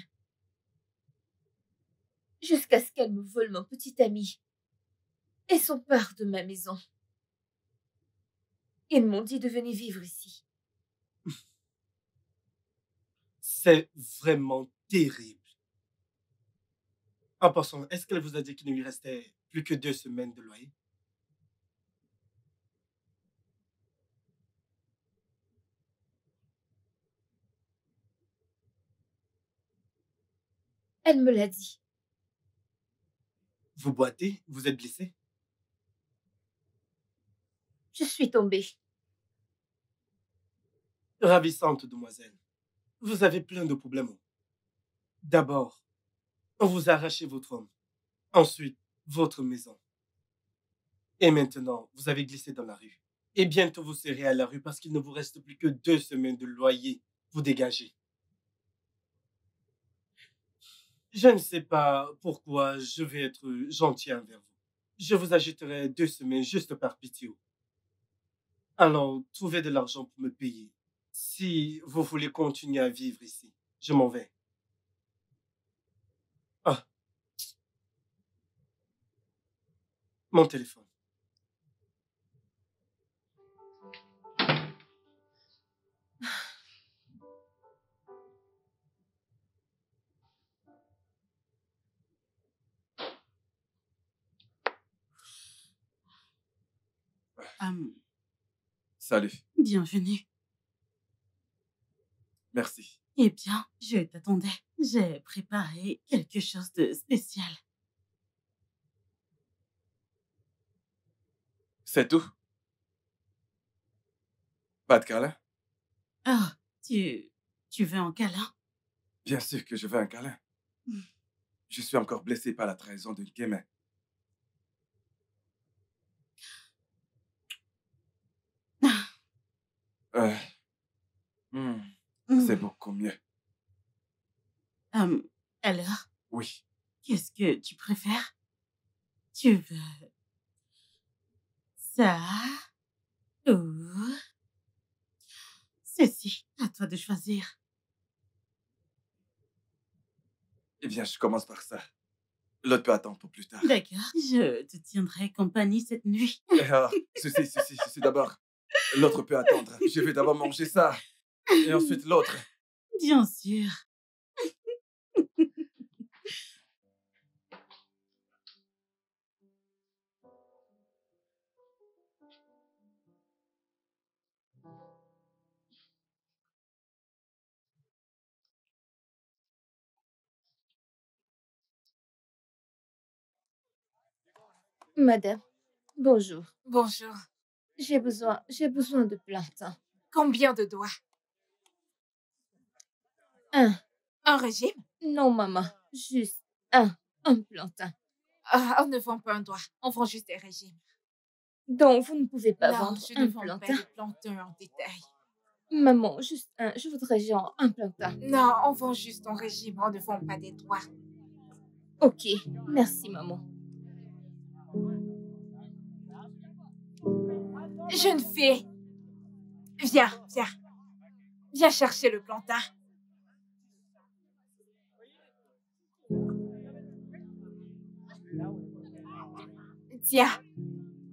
Jusqu'à ce qu'elle me vole mon petit ami et s'empare de ma maison. Ils m'ont dit de venir vivre ici. C'est vraiment terrible. En passant, est-ce qu'elle vous a dit qu'il ne lui restait plus que 2 semaines de loyer? Elle me l'a dit. Vous boitez? Vous êtes blessé? Je suis tombée. Ravissante demoiselle. Vous avez plein de problèmes. D'abord, on vous a arraché votre homme. Ensuite, votre maison. Et maintenant, vous avez glissé dans la rue. Et bientôt, vous serez à la rue parce qu'il ne vous reste plus que 2 semaines de loyer. Vous dégagez. Je ne sais pas pourquoi je vais être gentil envers vous. Je vous ajouterai 2 semaines juste par pitié. Alors, trouvez de l'argent pour me payer. Si vous voulez continuer à vivre ici, je m'en vais. Ah, mon téléphone. Salut. Bienvenue. Merci. Eh bien, je t'attendais. J'ai préparé quelque chose de spécial. C'est tout? Pas de câlin? Oh, tu veux un câlin? Bien sûr que je veux un câlin. Je suis encore blessé par la trahison de Kemen. C'est beaucoup mieux. Alors, Oui. qu'est-ce que tu préfères? Tu veux ça ou ceci? À toi de choisir. Eh bien, je commence par ça. L'autre peut attendre pour plus tard. D'accord, je te tiendrai compagnie cette nuit. Ceci d'abord. L'autre peut attendre. Je vais d'abord manger ça. Et ensuite l'autre. Bien sûr. Madame, bonjour. Bonjour. J'ai besoin de plantain. Combien de doigts? 1. Un régime? Non, maman, juste un plantain. On ne vend pas un doigt, on vend juste des régimes. Donc, vous ne pouvez pas non, vendre je ne un vends plantain? pas de plantain en détail. Maman, juste un. Je voudrais genre un plantain. Non, on vend juste en régime, on ne vend pas des doigts. Ok, merci, maman. Jeune fille, viens. Viens chercher le plantain. Tiens,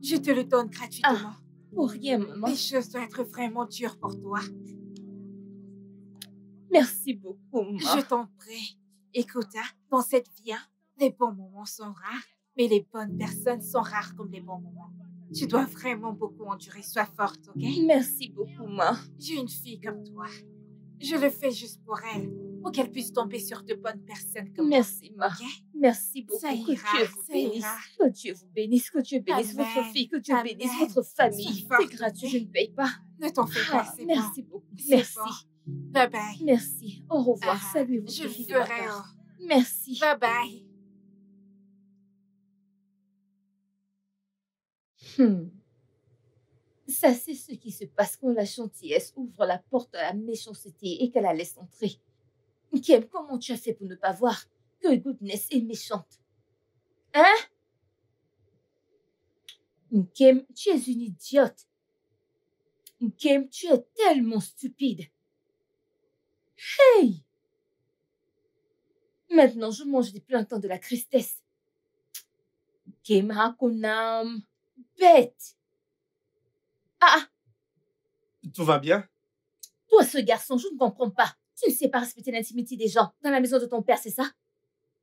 je te le donne gratuitement. Pour rien, maman. Les choses doivent être vraiment dures pour toi. Merci beaucoup, maman. Je t'en prie. Écoute, dans cette vie, les bons moments sont rares, mais les bonnes personnes sont rares comme les bons moments. Tu dois vraiment beaucoup endurer. Sois forte, ok? Merci beaucoup, maman. J'ai une fille comme toi. Je le fais juste pour elle, pour qu'elle puisse tomber sur de bonnes personnes comme Merci, moi. maman. Ok? Merci beaucoup. Ça Que ira, Dieu vous ça bénisse. ira. Que Dieu vous bénisse. Que Dieu bénisse Amen. votre fille. Que Dieu Amen. bénisse votre famille. Sois C'est forte, gratuit, ok? je ne paye pas. Ne t'en fais pas, c'est Merci bon. beaucoup. C'est Merci. bon. Bye bye. Merci. Au revoir. Salut votre Je le fille de ma ferai. part. Merci. Bye bye. Ça, c'est ce qui se passe quand la gentillesse ouvre la porte à la méchanceté et qu'elle la laisse entrer. Kim, comment tu as fait pour ne pas voir que Goodness est méchante? Hein? Kim, tu es une idiote. Kim, tu es tellement stupide. Hey! Maintenant, je mange des plantains de la tristesse. Kim, Hakonam, bête. Ah! Tout va bien? Toi, ce garçon, je ne comprends pas. Tu ne sais pas respecter l'intimité des gens dans la maison de ton père, c'est ça?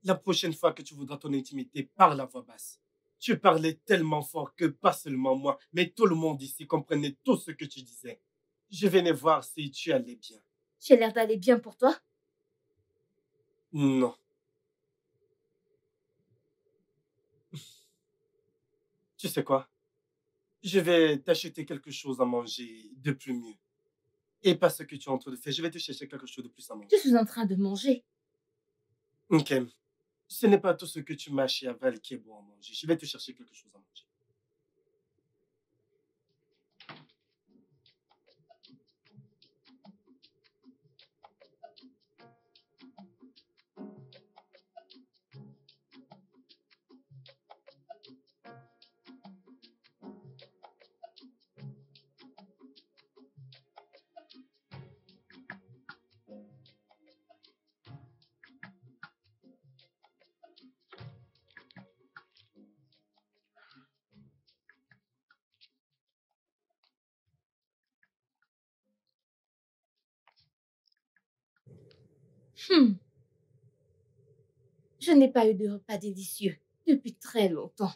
La prochaine fois que tu voudras ton intimité, parle à voix basse. Tu parlais tellement fort que pas seulement moi, mais tout le monde ici comprenait tout ce que tu disais. Je venais voir si tu allais bien. J'ai l'air d'aller bien pour toi. Non. Tu sais quoi? Je vais t'acheter quelque chose à manger de plus mieux. Et pas ce que tu es en train de faire. Je vais te chercher quelque chose de plus à manger. Je suis en train de manger. Ok. Ce n'est pas tout ce que tu m'as chez Aval qui est bon à manger. Je vais te chercher quelque chose à manger. Hmm. Je n'ai pas eu de repas délicieux depuis très longtemps.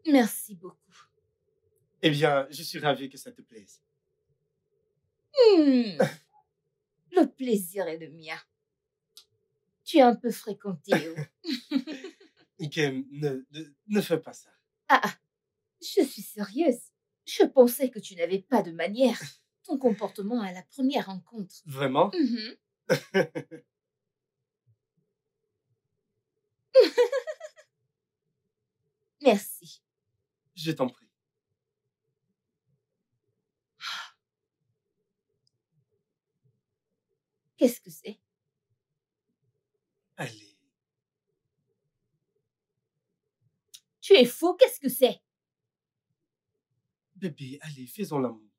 Merci beaucoup. Eh bien, je suis ravi que ça te plaise. Hmm. Le plaisir est le mien. Tu es un peu fréquenté. Ok, ne fais pas ça. Ah, je suis sérieuse. Je pensais que tu n'avais pas de manière. Ton comportement à la première rencontre. Vraiment? Mhm. Merci. Je t'en prie. Qu'est-ce que c'est? Allez. Tu es fou, qu'est-ce que c'est? Bébé, allez, faisons l'amour.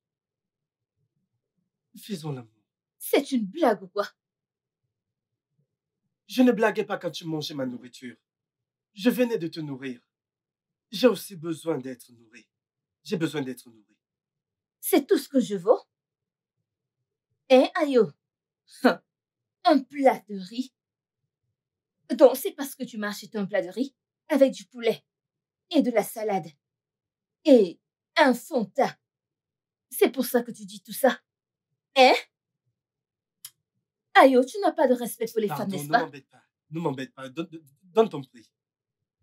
Faisons l'amour. C'est une blague ou quoi? Je ne blaguais pas quand tu mangeais ma nourriture. Je venais de te nourrir. J'ai aussi besoin d'être nourri. J'ai besoin d'être nourri. C'est tout ce que je vaux? Hein, Ayo? Un plat de riz? Donc, c'est parce que tu m'as acheté un plat de riz avec du poulet et de la salade et un Fanta. C'est pour ça que tu dis tout ça? Hein? Ayo, tu n'as pas de respect pour les femmes, Pardon, n'est-ce ne pas? m'embête pas. Ne m'embête pas. Donne ton prix.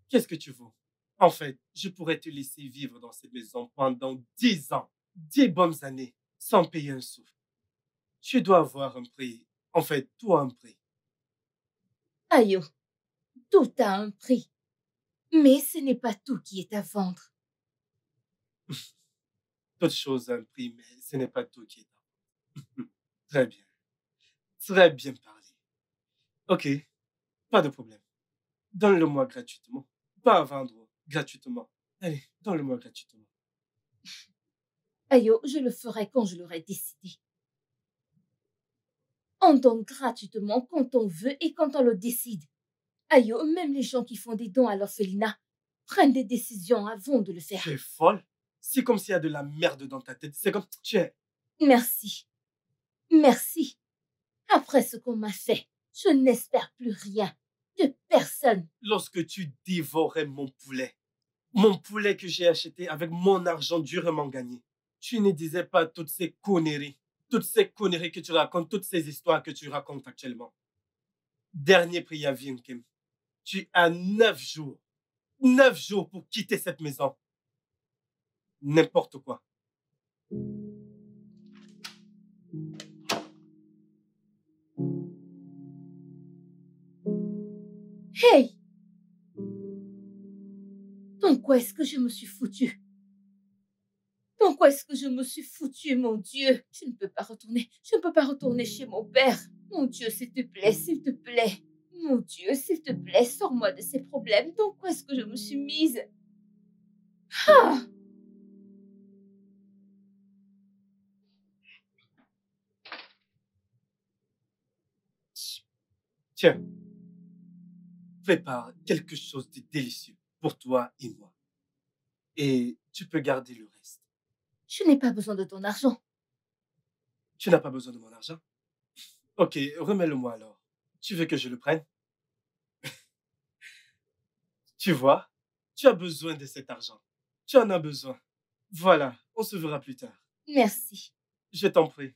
Qu'est-ce que tu vaux? En fait, je pourrais te laisser vivre dans cette maison pendant 10 ans, 10 bonnes années, sans payer un sou. Tu dois avoir un prix. En fait, tout a un prix. Ayo, tout a un prix. Mais ce n'est pas tout qui est à vendre. Toute chose a un prix, mais ce n'est pas tout qui est à vendre. Très bien. Très bien parlé. Ok, pas de problème. Donne-le-moi gratuitement. Pas à vendre gratuitement. Allez, donne-le-moi gratuitement. Ayo, je le ferai quand je l'aurai décidé. On donne gratuitement quand on veut et quand on le décide. Ayo, même les gens qui font des dons à l'orphelinat prennent des décisions avant de le faire. Tu es folle? C'est comme s'il y a de la merde dans ta tête. C'est comme... Tu es... Merci. Merci. Après ce qu'on m'a fait, je n'espère plus rien de personne. Lorsque tu dévorais mon poulet que j'ai acheté avec mon argent durement gagné, tu ne disais pas toutes ces conneries que tu racontes, toutes ces histoires que tu racontes actuellement. Dernier préavis, Nkem. Tu as 9 jours pour quitter cette maison. N'importe quoi. Hey! Dans quoi est-ce que je me suis foutue? Dans quoi est-ce que je me suis foutue, mon Dieu? Je ne peux pas retourner. Je ne peux pas retourner chez mon père. Mon Dieu, s'il te plaît, s'il te plaît. Mon Dieu, s'il te plaît, sors-moi de ces problèmes. Dans quoi est-ce que je me suis mise? Ah! Tiens, prépare quelque chose de délicieux pour toi et moi. Et tu peux garder le reste. Je n'ai pas besoin de ton argent. Tu n'as pas besoin de mon argent? Ok, remets-le-moi alors. Tu veux que je le prenne? Tu vois, tu as besoin de cet argent. Tu en as besoin. Voilà, on se verra plus tard. Merci. Je t'en prie.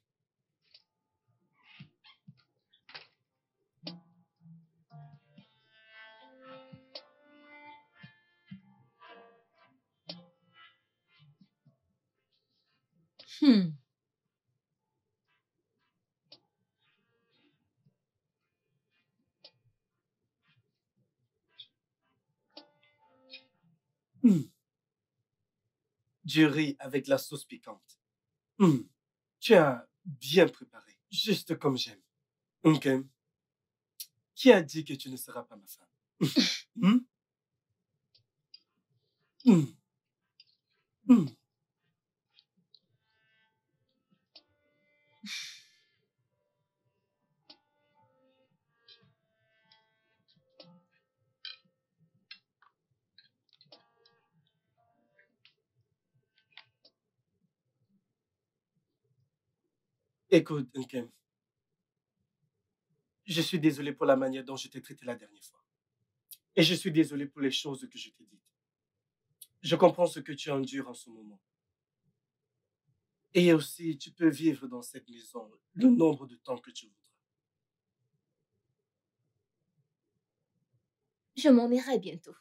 Hmm. Du riz avec la sauce piquante. Tu as bien préparé, juste comme j'aime. Ok. Qui a dit que tu ne seras pas ma femme? Hmm? Hmm. Hmm. Écoute, Nkem, je suis désolé pour la manière dont je t'ai traité la dernière fois. Et je suis désolé pour les choses que je t'ai dites. Je comprends ce que tu endures en ce moment. Et aussi, tu peux vivre dans cette maison le nombre de temps que tu voudras. Je m'en irai bientôt.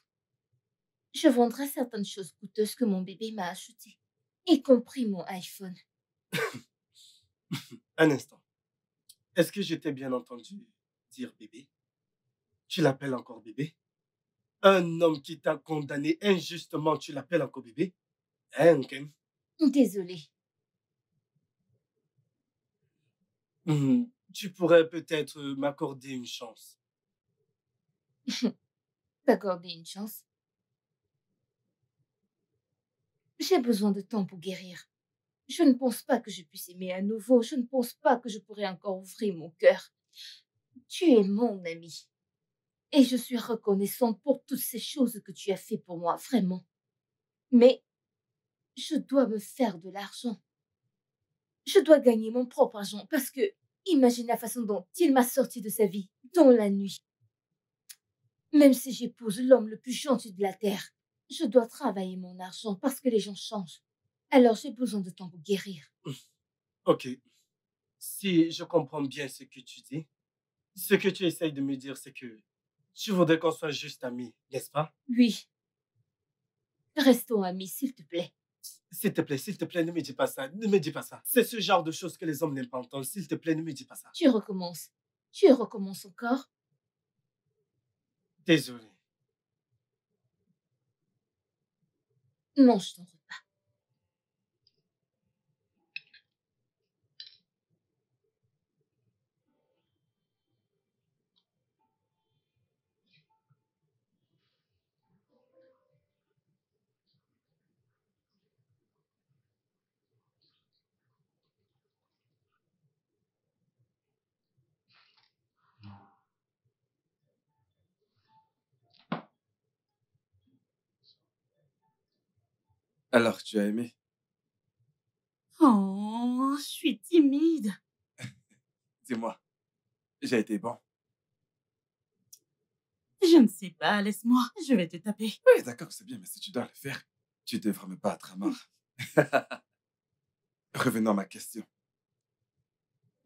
Je vendrai certaines choses coûteuses que mon bébé m'a achetées, y compris mon iPhone. Un instant. Est-ce que je t'ai bien entendu dire bébé? Tu l'appelles encore bébé? Un homme qui t'a condamné injustement, tu l'appelles encore bébé? Hein, Nkem? Désolée. Tu pourrais peut-être m'accorder une chance. T'accorder une chance. J'ai besoin de temps pour guérir. Je ne pense pas que je puisse aimer à nouveau. Je ne pense pas que je pourrais encore ouvrir mon cœur. Tu es mon ami. Et je suis reconnaissante pour toutes ces choses que tu as fait pour moi, vraiment. Mais je dois me faire de l'argent. Je dois gagner mon propre argent parce que imagine la façon dont il m'a sorti de sa vie dans la nuit. Même si j'épouse l'homme le plus gentil de la terre, je dois travailler mon argent parce que les gens changent. Alors j'ai besoin de temps pour guérir. Ok. Si je comprends bien ce que tu dis, ce que tu essayes de me dire, c'est que tu voudrais qu'on soit juste amis, n'est-ce pas? Oui. Restons amis, s'il te plaît. S'il te plaît, ne me dis pas ça. Ne me dis pas ça. C'est ce genre de choses que les hommes n'aiment pas entendre. S'il te plaît, ne me dis pas ça. Tu recommences. Tu recommences encore. Désolé. Mange ton repas. Alors, tu as aimé? Oh, je suis timide. Dis-moi, j'ai été bon. Je ne sais pas, laisse-moi, je vais te taper. Oui, d'accord, c'est bien, mais si tu dois le faire, tu devras me battre à mort. Revenons à ma question.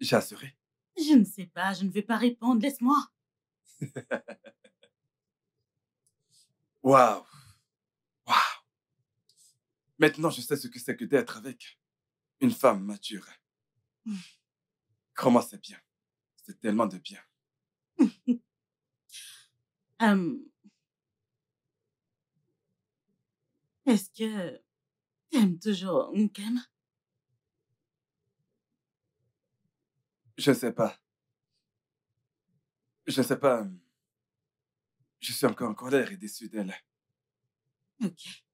J'ai assuré. Je ne sais pas, je ne vais pas répondre, laisse-moi. Waouh! Waouh! Maintenant, je sais ce que c'est que d'être avec une femme mature. Comment c'est bien. C'est tellement de bien. Est-ce que t'aimes toujours Nkem? Je sais pas. Je sais pas. Je suis encore en colère et déçu d'elle. Ok.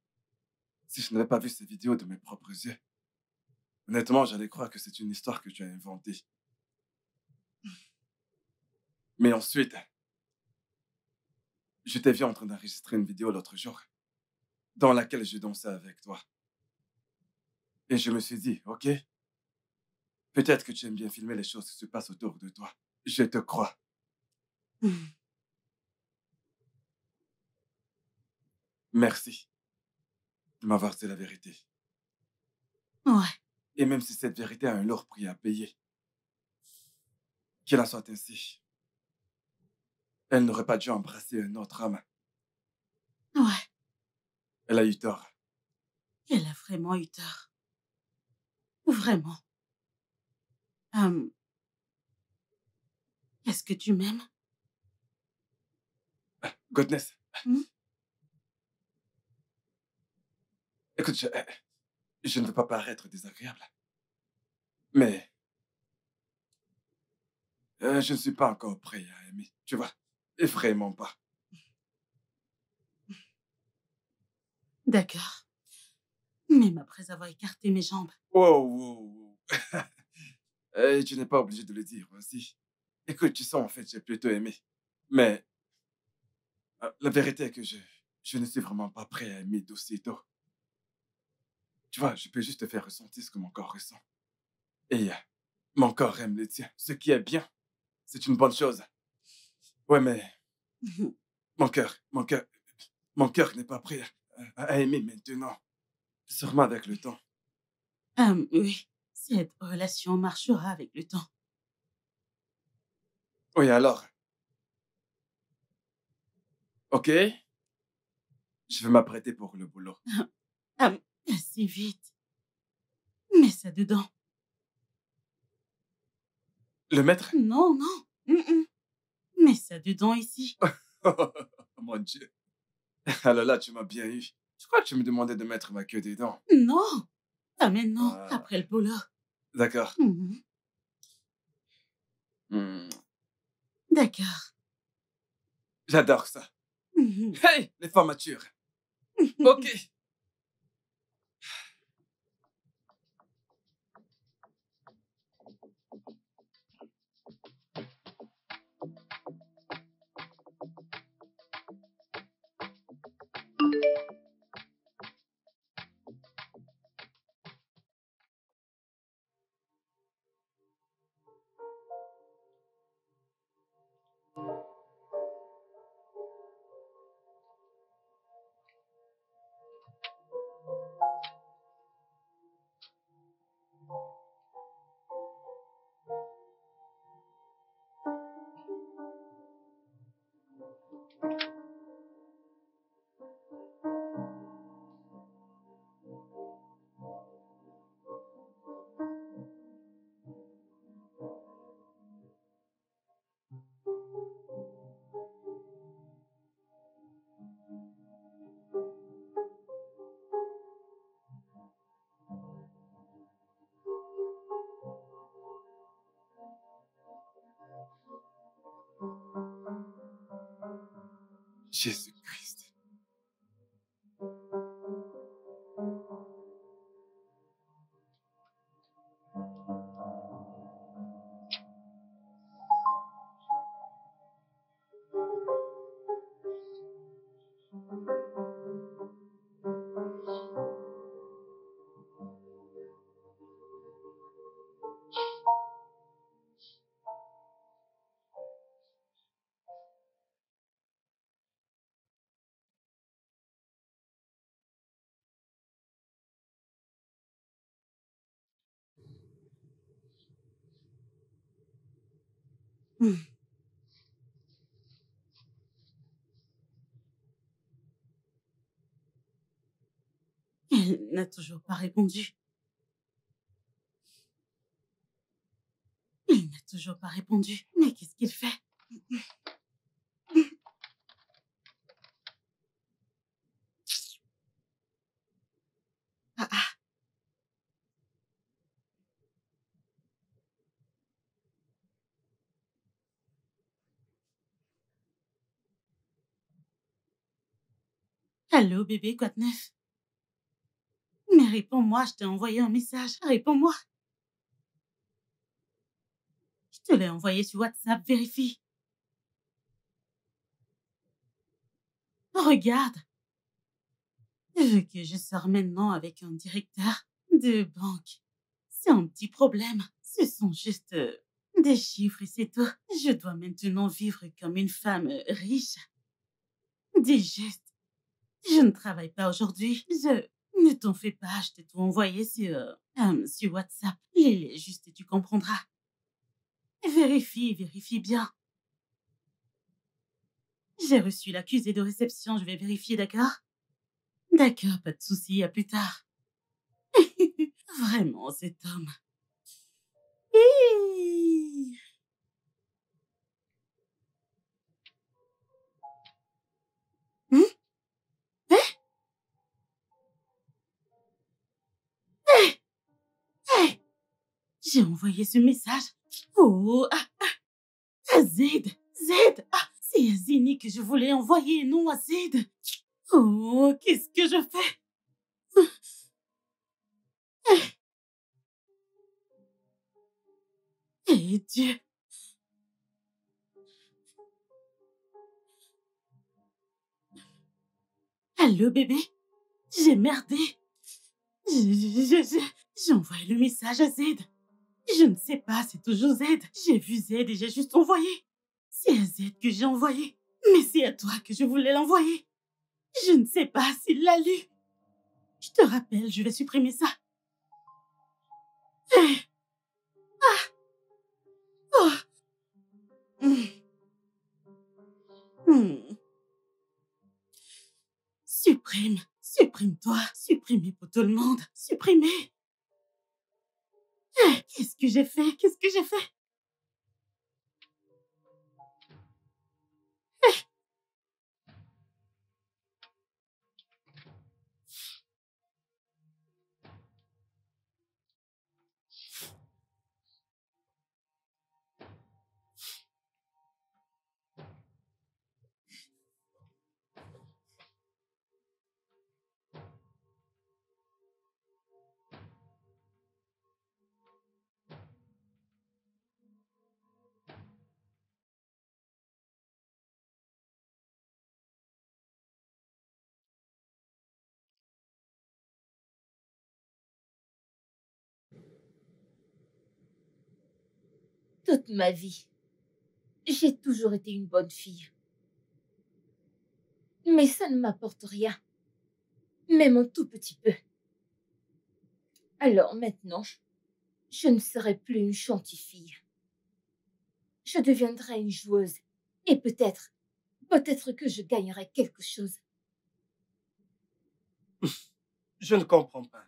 Si je n'avais pas vu ces vidéos de mes propres yeux, honnêtement, j'allais croire que c'est une histoire que tu as inventée. Mais ensuite, je t'ai vu en train d'enregistrer une vidéo l'autre jour, dans laquelle je dansais avec toi. Et je me suis dit, ok, peut-être que tu aimes bien filmer les choses qui se passent autour de toi. Je te crois. Merci de m'avoir dit la vérité. Ouais, Et même si cette vérité a un lourd prix à payer, qu'il en soit ainsi, elle n'aurait pas dû embrasser un autre homme. ouais, Elle a eu tort. elle a vraiment eu tort. Vraiment. Hum, Est-ce que tu m'aimes? Godness, Hmm? écoute, je ne veux pas paraître désagréable, mais je ne suis pas encore prêt à aimer, tu vois. Et vraiment pas. D'accord. Même après avoir écarté mes jambes. Wow, wow, wow. Tu n'es pas obligé de le dire aussi. Écoute, tu sais, en fait, j'ai plutôt aimé. Mais la vérité est que je ne suis vraiment pas prêt à aimer d'aussitôt. Tu vois, je peux juste te faire ressentir ce que mon corps ressent. Et mon corps aime le tien. Ce qui est bien. C'est une bonne chose. Ouais, mais mon cœur, mon cœur, mon cœur n'est pas prêt à aimer maintenant. Sûrement avec le temps. Oui, cette relation marchera avec le temps. Oui, alors. OK? Je vais m'apprêter pour le boulot. Assez vite. Mets ça dedans. Le maître? Non, non. Mets ça dedans ici. Oh, mon Dieu. Alors là, tu m'as bien eu. Je crois que tu me demandais de mettre ma queue dedans. Non. Pas maintenant, Ah. après le boulot. D'accord. Mhm. Hmm, D'accord. J'adore ça. Mhm. Hey, les femmes matures. OK. Jésus-Christ. Mhm. Elle n'a toujours pas répondu. Il n'a toujours pas répondu. Mais qu'est-ce qu'il fait? Ah, ah. Allô, bébé, quoi de neuf? Mais réponds-moi, je t'ai envoyé un message. Réponds-moi. Je te l'ai envoyé sur WhatsApp, vérifie. Regarde. Je veux que je sors maintenant avec un directeur de banque. C'est un petit problème. Ce sont juste des chiffres et c'est tout. Je dois maintenant vivre comme une femme riche. Dis juste, Je ne travaille pas aujourd'hui. Ne t'en fais pas, je t'ai tout envoyé sur WhatsApp. Lis-les juste et tu comprendras. Vérifie bien. J'ai reçu l'accusé de réception, je vais vérifier, d'accord? D'accord, pas de souci, à plus tard. Vraiment, cet homme. Hi. Hein? Hey, j'ai envoyé ce message. Oh, à Zed. C'est à Zini que je voulais envoyer, non à Zed. Oh, qu'est-ce que je fais? Eh Dieu. Allô, bébé? J'ai merdé. J'ai envoyé le message à Zed. Je ne sais pas, c'est toujours Zed. J'ai vu Zed et j'ai juste envoyé. C'est à Zed que j'ai envoyé. Mais c'est à toi que je voulais l'envoyer. Je ne sais pas s'il l'a lu. Je te rappelle, je vais supprimer ça. Oh. Supprime-toi. Supprimez pour tout le monde. Supprimez. Qu'est-ce que j'ai fait? Toute ma vie, j'ai toujours été une bonne fille. Mais ça ne m'apporte rien, même un tout petit peu. Alors maintenant, je ne serai plus une gentille fille. Je deviendrai une joueuse et peut-être que je gagnerai quelque chose. Je ne comprends pas.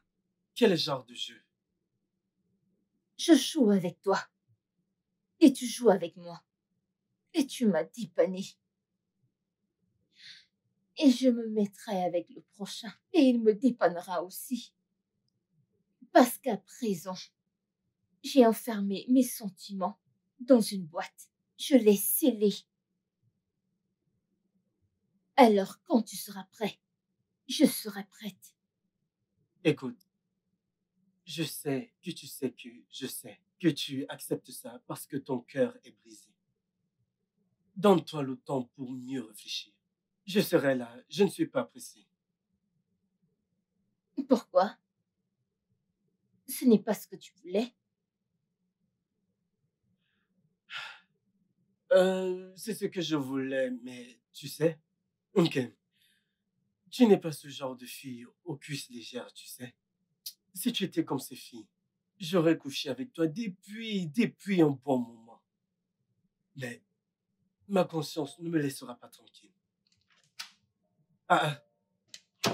Quel genre de jeu? Je joue avec toi et tu joues avec moi. Et tu m'as dépanné. Et je me mettrai avec le prochain et il me dépannera aussi. Parce qu'à présent, j'ai enfermé mes sentiments dans une boîte. Je l'ai scellée. Alors quand tu seras prêt, je serai prête. Écoute, je sais que tu acceptes ça parce que ton cœur est brisé. Donne-toi le temps pour mieux réfléchir. Je serai là, je ne suis pas pressé. Pourquoi? Ce n'est pas ce que tu voulais. C'est ce que je voulais, mais tu sais, ok, tu n'es pas ce genre de fille aux cuisses légères, tu sais. Si tu étais comme ces filles, j'aurais couché avec toi depuis un bon moment. Mais ma conscience ne me laissera pas tranquille. Ah,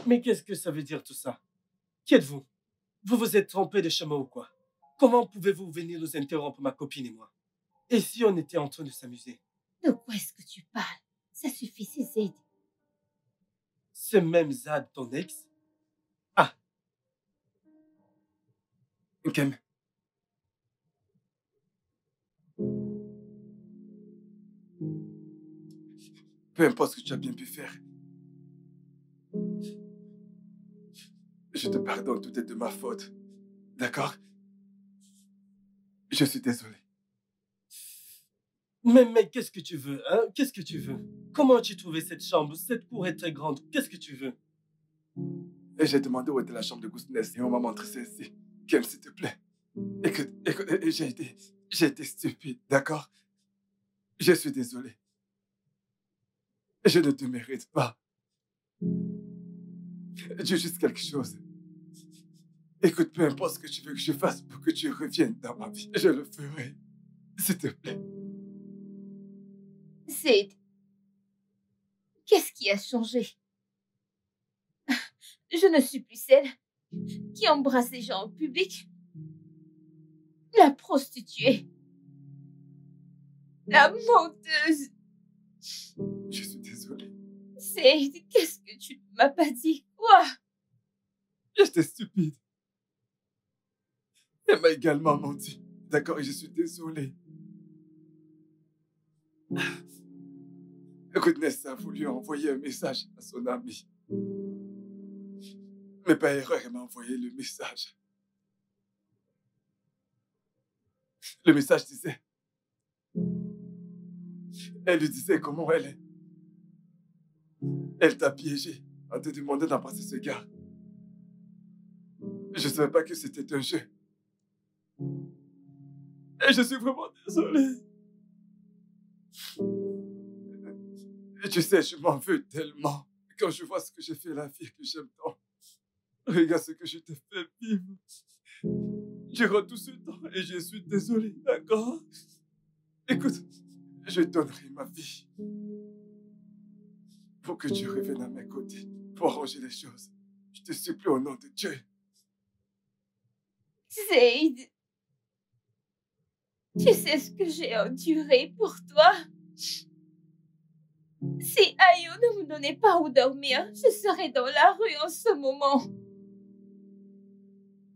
mais qu'est-ce que ça veut dire tout ça? Qui êtes-vous? Vous vous êtes trompé de chemin ou quoi? Comment pouvez-vous venir nous interrompre, ma copine et moi? Et si on était en train de s'amuser? De quoi est-ce que tu parles? Ça suffit, c'est Zed. Ce même Zad, ton ex? Ah, Kem, peu importe ce que tu as bien pu faire, je te pardonne, tout est de ma faute. D'accord? Je suis désolé. mais qu'est-ce que tu veux, hein? Qu'est-ce que tu veux? Comment as-tu trouvé cette chambre? Cette cour est très grande. Qu'est-ce que tu veux? Et j'ai demandé où était la chambre de Gousness et on m'a montré celle-ci. Kem, s'il te plaît. Écoute, j'ai été stupide, d'accord? Je suis désolé. Je ne te mérite pas. Dis juste quelque chose. Écoute, peu importe ce que tu veux que je fasse pour que tu reviennes dans ma vie, je le ferai. S'il te plaît. Zaid, qu'est-ce qui a changé? Je ne suis plus celle qui embrasse les gens en public. La prostituée. La menteuse. Je suis désolé. Zaid, qu'est-ce que tu ne m'as pas dit? Quoi? J'étais stupide. Elle m'a également menti. D'accord, et je suis désolé. Écoute, Nessa a voulu envoyer un message à son ami. Mais par erreur, elle m'a envoyé le message. Le message disait... Elle lui disait comment elle est. Elle t'a piégé en te demandant d'embrasser ce gars. Je ne savais pas que c'était un jeu. Et je suis vraiment désolé. Et tu sais, je m'en veux tellement. Quand je vois ce que j'ai fait à la fille que j'aime tant. Regarde ce que je t'ai fait vivre. Durant tout ce temps et je suis désolé, d'accord? Écoute, je donnerai ma vie pour que tu reviennes à mes côtés, pour arranger les choses. Je te supplie au nom de Dieu. Zaid, tu sais ce que j'ai enduré pour toi? Si Ayo ne me donnait pas où dormir, je serais dans la rue en ce moment.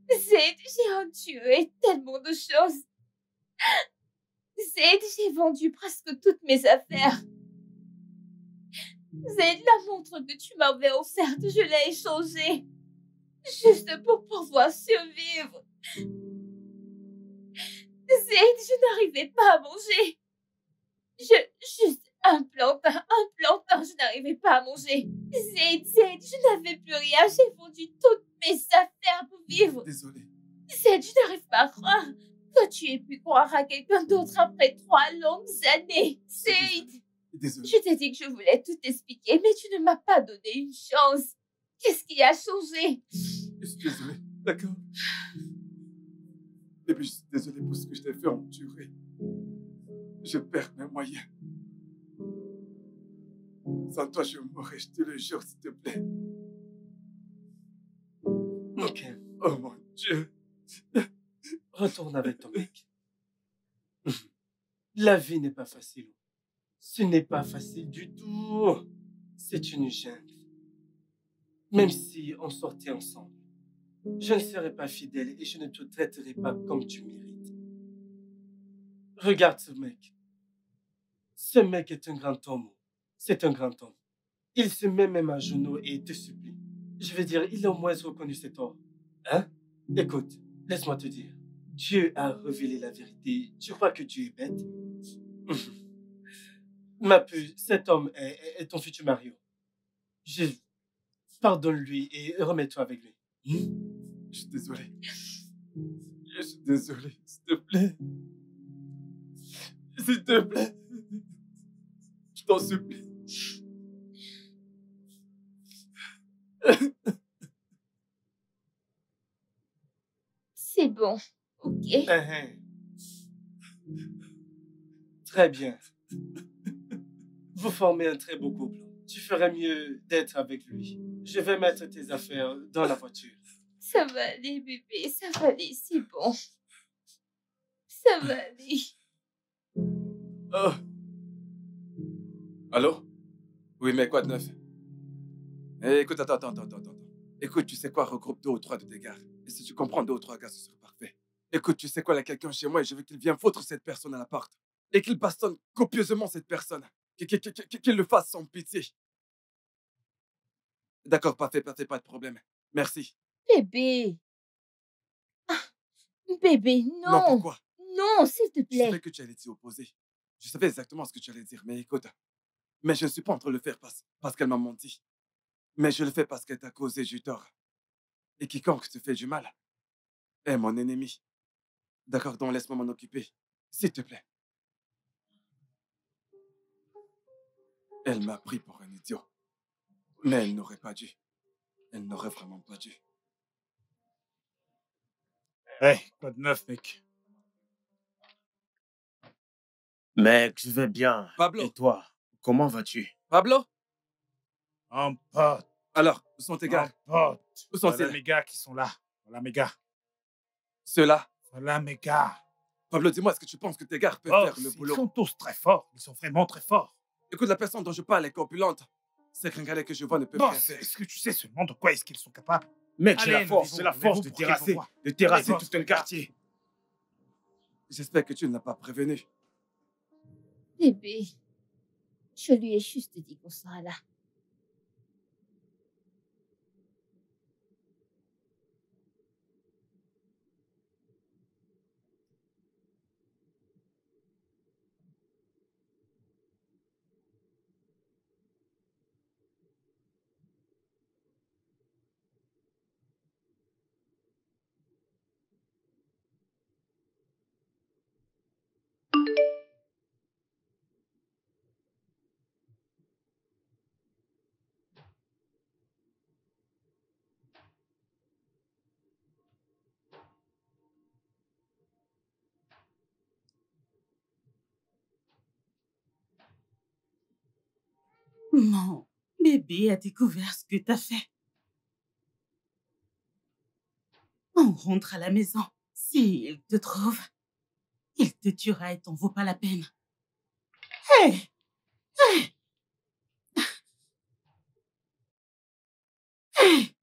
Zaid, j'ai enduré tellement de choses. Zaid, j'ai vendu presque toutes mes affaires. Zaid, la montre que tu m'avais offerte, je l'ai échangée. Juste pour pouvoir survivre. Zaid, je n'arrivais pas à manger. Juste un plantain, je n'arrivais pas à manger. Zaid, je n'avais plus rien. J'ai vendu toutes mes affaires pour vivre. Désolé. Zaid, je n'arrive pas à croire que tu aies pu croire à quelqu'un d'autre après 3 longues années. Zaid, Désolé. je t'ai dit que je voulais tout expliquer, mais tu ne m'as pas donné une chance. Qu'est-ce qui a changé? Je suis désolé, d'accord? Et puis je suis désolé pour ce que je t'ai fait endurer. Je perds mes moyens. Sans toi, je mourrais, je te le jure, s'il te plaît. Ok, Oh mon Dieu. retourne avec ton mec. La vie n'est pas facile. Ce n'est pas facile du tout. C'est une jungle. Même si on sortait ensemble, je ne serai pas fidèle et je ne te traiterai pas comme tu mérites. Regarde ce mec. Ce mec est un grand homme. C'est un grand homme. Il se met même à genoux et te supplie. Je veux dire, il a au moins reconnu ses torts. Hein? Écoute, laisse-moi te dire. Dieu a révélé la vérité. Tu crois que Dieu est bête? Ma puce, cet homme est ton futur mari. Pardonne-lui et remets-toi avec lui. Je suis désolé. Je suis désolé, s'il te plaît. S'il te plaît. Je t'en supplie. C'est bon, ok? Très bien. Vous formez un très beau couple. Tu ferais mieux d'être avec lui. Je vais mettre tes affaires dans la voiture. Ça va aller, bébé, ça va aller, c'est bon. Ça va aller. Oh. Allô? Oui, mais quoi de neuf? Écoute, attends. Écoute, tu sais quoi? Regroupe 2 ou 3 de tes gars. Et si tu comprends 2 ou 3 gars, ce serait parfait. Écoute, tu sais quoi? Il y a quelqu'un chez moi et je veux qu'il vienne foutre cette personne à l'appart. Et qu'il bastonne copieusement cette personne. Qu'il le fasse sans pitié. D'accord, parfait, pas de problème. Merci. Bébé. Ah, bébé, Non, non. pourquoi? Non, s'il te Je plaît. savais que tu allais t'y opposer. Je savais exactement ce que tu allais dire, mais écoute. Mais je ne suis pas en train de le faire parce qu'elle m'a menti. Mais je le fais parce qu'elle t'a causé du tort. Et quiconque te fait du mal est mon ennemi. D'accord, donc laisse-moi m'en occuper. S'il te plaît. Elle m'a pris pour un idiot. Mais elle n'aurait pas dû. Elle n'aurait vraiment pas dû. Hey, quoi de neuf, mec? Mec, je vais bien. Pablo. Et toi, comment vas-tu? Pablo? Un pote, Alors, où sont tes un gars? pote. Où sont Voilà ces... mes gars qui sont là. Voilà mes gars. Ceux-là? Voilà mes gars. Pablo, dis-moi, est-ce que tu penses que tes gars peuvent Oh, faire le ils boulot? sont tous très forts. Ils sont vraiment très forts. Écoute, la personne dont je parle est corpulente. Ces gringalets que je vois ne peuvent Bon, rien faire. est-ce que tu sais seulement de quoi est-ce qu'ils sont capables? Mec, j'ai Allez, la force, levez-vous, j'ai la force de levez-vous pour qu'ils vous terrasser voient. tout Allez, un boss, quartier. J'espère que tu ne l'as pas prévenu. Bébé, je lui ai juste dit qu'on sera là. Mon bébé a découvert ce que t'as fait. On rentre à la maison. S'il te trouve, il te tuera et t'en vaut pas la peine. Hey! Hey! Hey!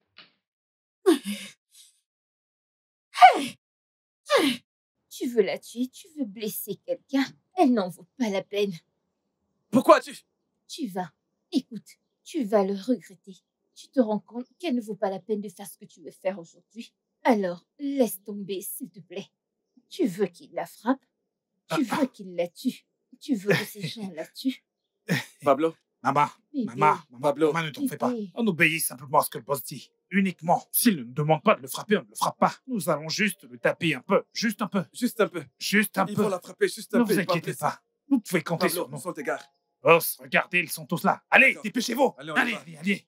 Hey! Hey! Tu veux la tuer, tu veux blesser quelqu'un. Elle n'en vaut pas la peine. Pourquoi tu... Tu vas, écoute, tu vas le regretter. Tu te rends compte qu'elle ne vaut pas la peine de faire ce que tu veux faire aujourd'hui. Alors, laisse tomber, s'il te plaît. Tu veux qu'il la frappe. Tu veux qu'il la tue. Tu veux que ces gens la tuent. Pablo? Maman, Bébé, Pablo. maman, ne t'en fais pas. bébé. On obéit simplement à ce que le boss dit. Uniquement. S'il ne nous demande pas de le frapper, on ne le frappe pas. Nous allons juste le taper un peu. Juste un peu. Juste un peu. Juste un Ils peu. vont la frapper juste un Ne peu. vous et pas inquiétez plus. pas. Vous pouvez compter Pablo, sur où nous. sont tes gars? Boss, regardez, ils sont tous là. Allez, D'accord. dépêchez-vous. Allez, on y Allez, va. allez, allez.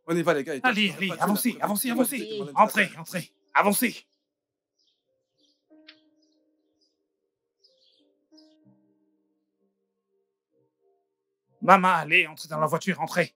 On y va, les gars. et toi, Allez, tu allez, n'aurais pas dû avancez, la frapper. avancez, Tu vas avancez. directement dans le Entrez, travers. entrez. Avancez. Maman, allez, entrez dans la voiture, entrez.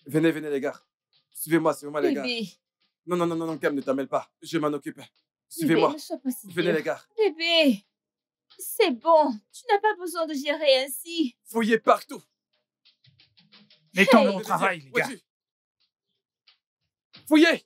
Venez, venez, les gars. Suivez-moi, les gars. Bébé, Non, Cam, ne t'amène pas. Je m'en occupe. bébé, Suivez-moi. ne sois pas si Venez, dur. les gars. Bébé, c'est bon. Tu n'as pas besoin de gérer ainsi. Fouillez partout. Mettons-nous Hey. au travail, les gars. Vois-tu? Fouillez.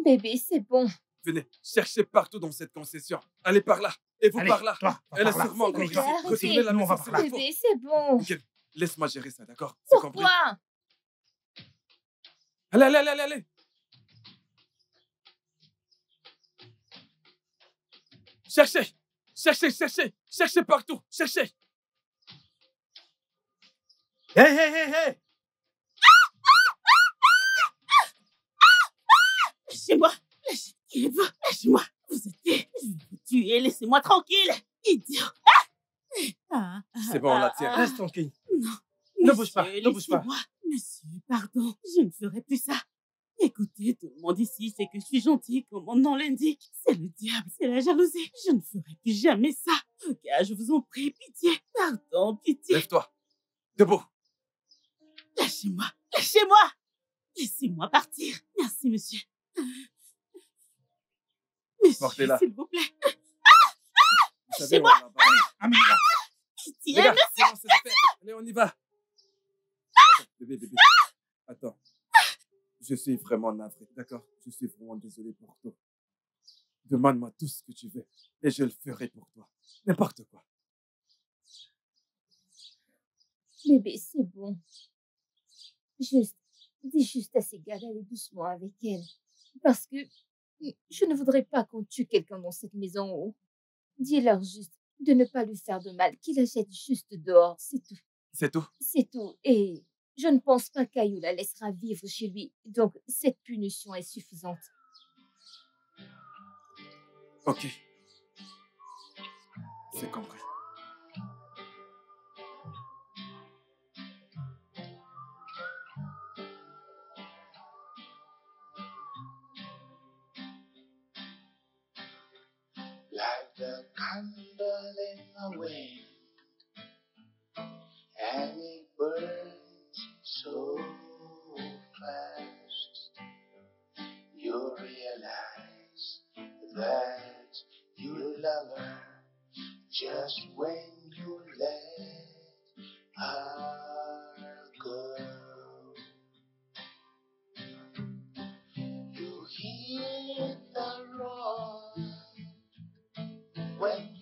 Bébé, c'est bon. Venez, cherchez partout dans cette concession. Allez par là, et vous Allez, par là. toi, va Elle est par là. sûrement encore Bébé, ici. arrêtez. Retournez la Nous, on va maison, par s'il là. le faut. Bébé, c'est bon. Ok, laisse-moi gérer ça, d'accord? C'est compris? Pourquoi? Allez, allez, allez, allez, allez. Cherchez, cherchez, cherchez, cherchez partout, cherchez. Hey, hey, hey, hey! Lâchez-moi! Lâchez-vous! Lâchez-moi! Vous êtes qui? Je vais vous tuer, laissez-moi tranquille! Idiot! C'est bon, on la tient. Reste tranquille. Non. Ne bouge pas, Monsieur, ne bouge pas. laissez-moi. Monsieur, pardon, je ne ferai plus ça. Écoutez, tout le monde ici sait que je suis gentil, comme mon nom l'indique. C'est le diable, c'est la jalousie. Je ne ferai plus jamais ça. Regarde, je vous en prie, pitié. Pardon, pitié. Lève-toi. Debout. Lâchez-moi, lâchez-moi. Laissez-moi partir. Merci, monsieur. Monsieur, Portez-la. s'il vous plaît. Vous savez, Lâchez-moi. on va parler. Amenez-la. Pitié, Les gars, monsieur. commencez à faire. Allez, on y va. Attends, bébé, bébé. Attends. Je suis vraiment navré, d'accord? Je suis vraiment désolé pour toi. Demande-moi tout ce que tu veux et je le ferai pour toi. N'importe quoi. Bébé, c'est bon. Dis juste à ces gars d'aller doucement avec elle. Parce que je ne voudrais pas qu'on tue quelqu'un dans cette maison. Dis-leur juste de ne pas lui faire de mal, qu'il la jette juste dehors, c'est tout. C'est tout? C'est tout. Et je ne pense pas qu'Ayu la laissera vivre chez lui. Donc, cette punition est suffisante. Ok. C'est compris. Like the candle in the wind, and it burns so fast. You realize that you love her just when you let her go. You hit the road when